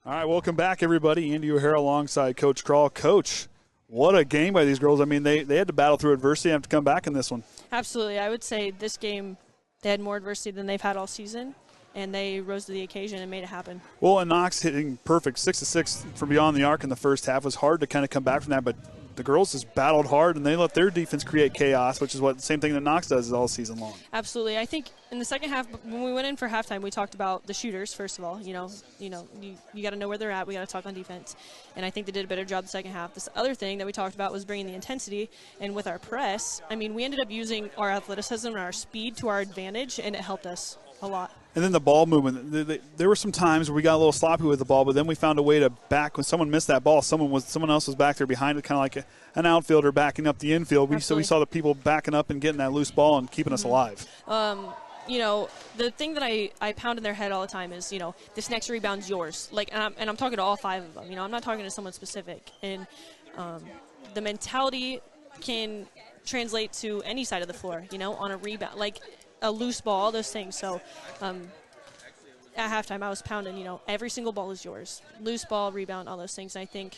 All right, welcome back, everybody. Andy O'Hara alongside Coach Krall. Coach, what a game by these girls. I mean, they had to battle through adversity and have to come back in this one. Absolutely. I would say this game, they had more adversity than they've had all season, and they rose to the occasion and made it happen. Well, and Knox hitting perfect 6 of 6 from beyond the arc in the first half was hard to kind of come back from that, but the girls just battled hard, and they let their defense create chaos, which is what the same thing that Knox does all season long. Absolutely. I think in the second half, when we went in for halftime, we talked about the shooters, first of all. You got to know where they're at. We got to talk on defense. And I think they did a better job the second half. This other thing that we talked about was bringing the intensity. And with our press, I mean, we ended up using our athleticism and our speed to our advantage, and it helped us a lot. And then the ball movement. There were some times where we got a little sloppy with the ball, but then we found a way to back. When someone missed that ball, someone else was back there behind it, kind of like an outfielder backing up the infield. So we saw the people backing up and getting that loose ball and keeping us alive. The thing that I pound in their head all the time is, this next rebound's yours. And I'm talking to all 5 of them. I'm not talking to someone specific. And the mentality can translate to any side of the floor, on a rebound. Like a loose ball, all those things. So at halftime, I was pounding, every single ball is yours. Loose ball, rebound, all those things. And I think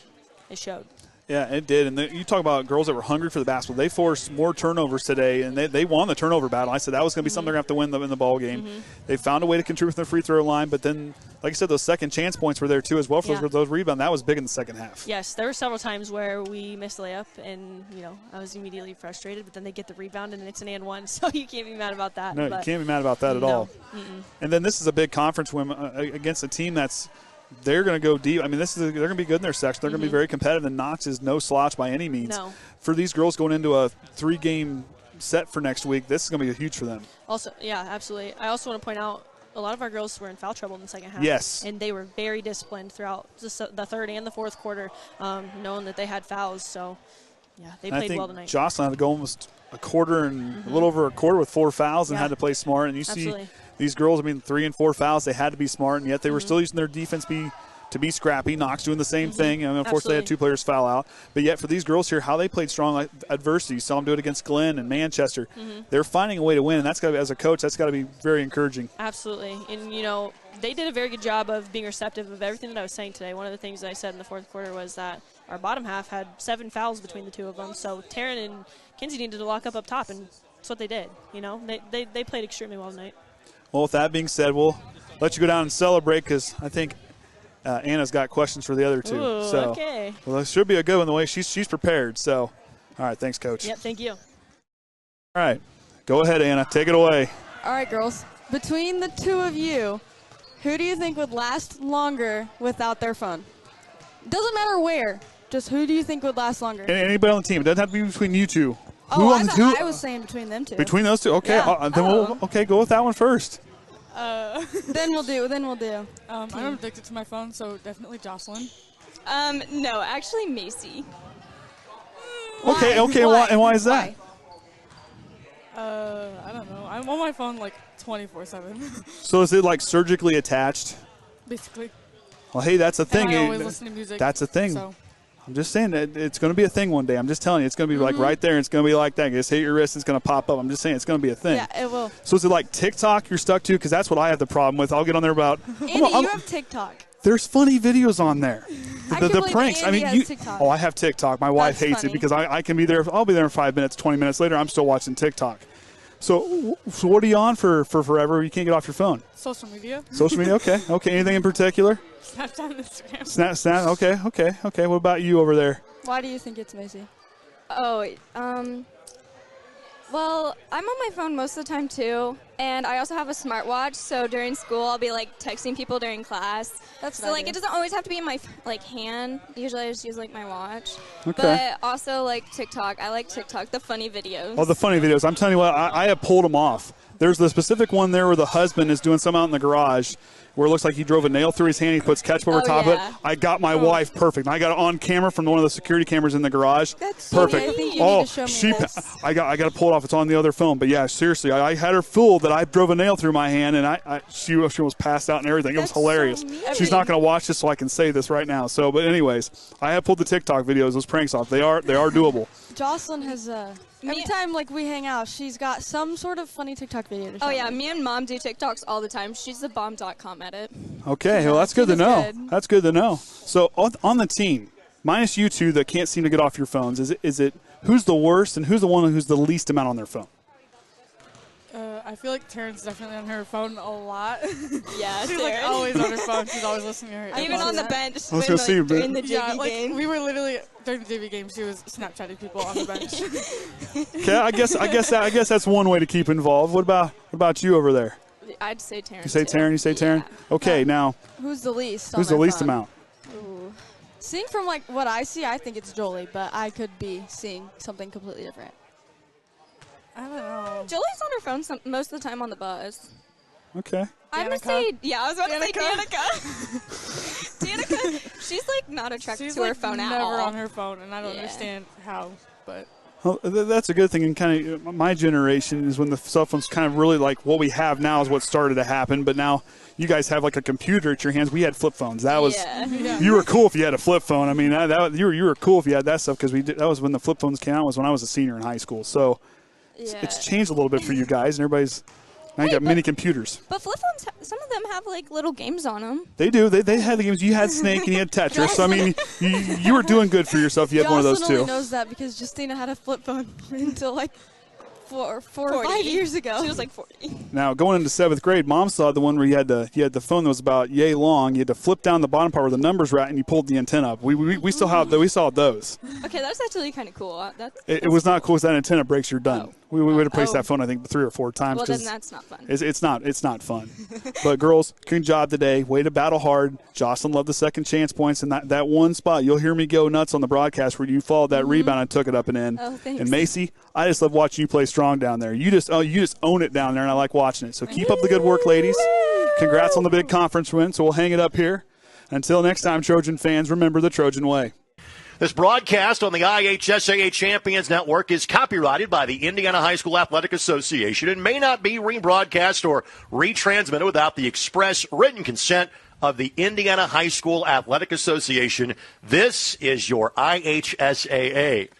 it showed. Yeah, it did. And you talk about girls that were hungry for the basketball. They forced more turnovers today, and they won the turnover battle. I said that was going to be something they're going to have to win in the ball game. They found a way to contribute from the free throw line, but then, like I said, those second chance points were there too as well for those rebounds. That was big in the second half. Yes, there were several times where we missed a layup, and, I was immediately frustrated, but then they get the rebound, and it's an and one, so you can't be mad about that. No, you can't be mad about that at all. And then this is a big conference win against a team that's – they're going to go deep. I mean, they're going to be good in their section. They're going to be very competitive, and Knox is no slouch by any means. No. For these girls going into a 3-game set for next week, this is going to be huge for them. Also, yeah, absolutely. I also want to point out a lot of our girls were in foul trouble in the second half. Yes. And they were very disciplined throughout the third and the fourth quarter, knowing that they had fouls. So, yeah, they played well tonight. Jocelyn had to go almost a quarter and a little over a quarter with 4 fouls and had to play smart. And you see these girls, 3 and 4 fouls, they had to be smart, and yet they were still using their defense to be scrappy. Knox doing the same thing. And, of course, they had 2 players foul out. But yet for these girls here, how they played strong like adversity. You saw them do it against Glenn and Manchester. They're finding a way to win, and that's got to be, as a coach, that's got to be very encouraging. Absolutely. And, they did a very good job of being receptive of everything that I was saying today. One of the things that I said in the fourth quarter was that our bottom half had 7 fouls between the two of them. So Taryn and Kinsey needed to lock up top, and that's what they did. They played extremely well tonight. Well, with that being said, we'll let you go down and celebrate because I think Anna's got questions for the other two. Ooh, so, okay. Well, this should be a good one the way she's prepared. So, all right, thanks, Coach. Yep, thank you. All right, go ahead, Anna. Take it away. All right, girls. Between the two of you, who do you think would last longer without their phone? Doesn't matter where. Just who do you think would last longer? Anybody on the team. It doesn't have to be between you two. Oh, I was saying between them two. Between those two? Okay. Yeah. Then go with that one first. Then we'll do. I'm addicted to my phone, so definitely Jocelyn. No, actually Macy. Okay. Why is that? I don't know. I'm on my phone like 24/7. So is it like surgically attached? Basically. Well, hey, that's a thing. And I always listen to music. That's a thing. So. I'm just saying that it's going to be a thing one day. I'm just telling you, it's going to be like right there. And it's going to be like that. You just hit your wrist, it's going to pop up. I'm just saying it's going to be a thing. Yeah, it will. So is it like TikTok you're stuck to? Because that's what I have the problem with. I'll get on there about. Andy, you have TikTok. There's funny videos on there. The pranks. Andy has TikTok. I have TikTok. My wife hates it because I can be there. I'll be there in 5 minutes, 20 minutes later. I'm still watching TikTok. So what are you on for forever? You can't get off your phone. Social media. Social media. Okay. Anything in particular? Snapchat and Instagram. Snap. Okay. What about you over there? Why do you think it's Macy? Well, I'm on my phone most of the time too, and I also have a smartwatch. So during school, I'll be like texting people during class. So like it doesn't always have to be in my hand. Usually, I just use like my watch. Okay. But also like TikTok. I like TikTok, the funny videos. Oh, the funny videos. I'm telling you what, I have pulled them off. There's the specific one there where the husband is doing something out in the garage where it looks like he drove a nail through his hand. He puts ketchup over top of it. I got my wife perfect. I got it on camera from one of the security cameras in the garage. That's perfect. I think you need to show me this. I got to pull it off. It's on the other phone. But yeah, seriously, I had her fooled that I drove a nail through my hand, and she was passed out and everything. It was hilarious. She's not going to watch this, so I can say this right now. So, but anyways, I have pulled the TikTok videos, those pranks off. They are doable. Jocelyn has every time like we hang out, she's got some sort of funny TikTok video to show. Oh yeah, me and Mom do TikToks all the time. She's the bomb.com at it. Okay, well that's good to know. That's good to know. So on the team, minus you two that can't seem to get off your phones, is it who's the worst and who's the one who's the least amount on their phone? I feel like Taryn's definitely on her phone a lot. Yeah, she's like always on her phone. She's always listening to her. Even on the bench. I was gonna see, during the JV game. We were literally during the JV game. She was Snapchatting people on the bench. Okay, I guess that's one way to keep involved. What about you over there? I'd say Taryn. You say Taryn. You say Taryn. Okay, now who's the least? Who's the least amount? Ooh. Seeing from like what I see, I think it's Jolie, but I could be seeing something completely different. I don't know. Jolie's on her phone most of the time on the bus. Okay. I'm going to say, I was about to say Danica. Danica, she's like not attracted to her phone at all. Never on her phone, and I don't understand how, but. Well, that's a good thing. And kind of my generation is when the cell phone's kind of really like what we have now is what started to happen. But now you guys have like a computer at your hands. We had flip phones. That was you were cool if you had a flip phone. I mean, you were cool if you had that stuff because that was when the flip phones came out. Was when I was a senior in high school. So. It's changed a little bit for you guys, and everybody's now you got mini computers. But flip phones, some of them have like little games on them. They do. They had the games. You had Snake and you had Tetris. So I mean, you were doing good for yourself. You had one of those Jocelyn too. only knows that because Justina had a flip phone until like four or 5 years ago. She was like 40. Now going into 7th grade, Mom saw the one where you had the phone that was about yay long. You had to flip down the bottom part where the numbers were at, and you pulled the antenna up. We still have we saw those. Okay, that's actually kind of cool. It was not cool because that antenna breaks, you're done. We would have placed that phone I think 3 or 4 times. Well, then that's not fun. It's not fun. But girls, good job today. Way to battle hard. Jocelyn loved the second chance points, and that one spot you'll hear me go nuts on the broadcast where you followed that rebound and took it up and in. Oh, thanks. And Macy, I just love watching you play strong down there. You just own it down there, and I like watching it. So keep up the good work, ladies. Congrats on the big conference win. So we'll hang it up here. Until next time, Trojan fans, remember the Trojan way. This broadcast on the IHSAA Champions Network is copyrighted by the Indiana High School Athletic Association and may not be rebroadcast or retransmitted without the express written consent of the Indiana High School Athletic Association. This is your IHSAA.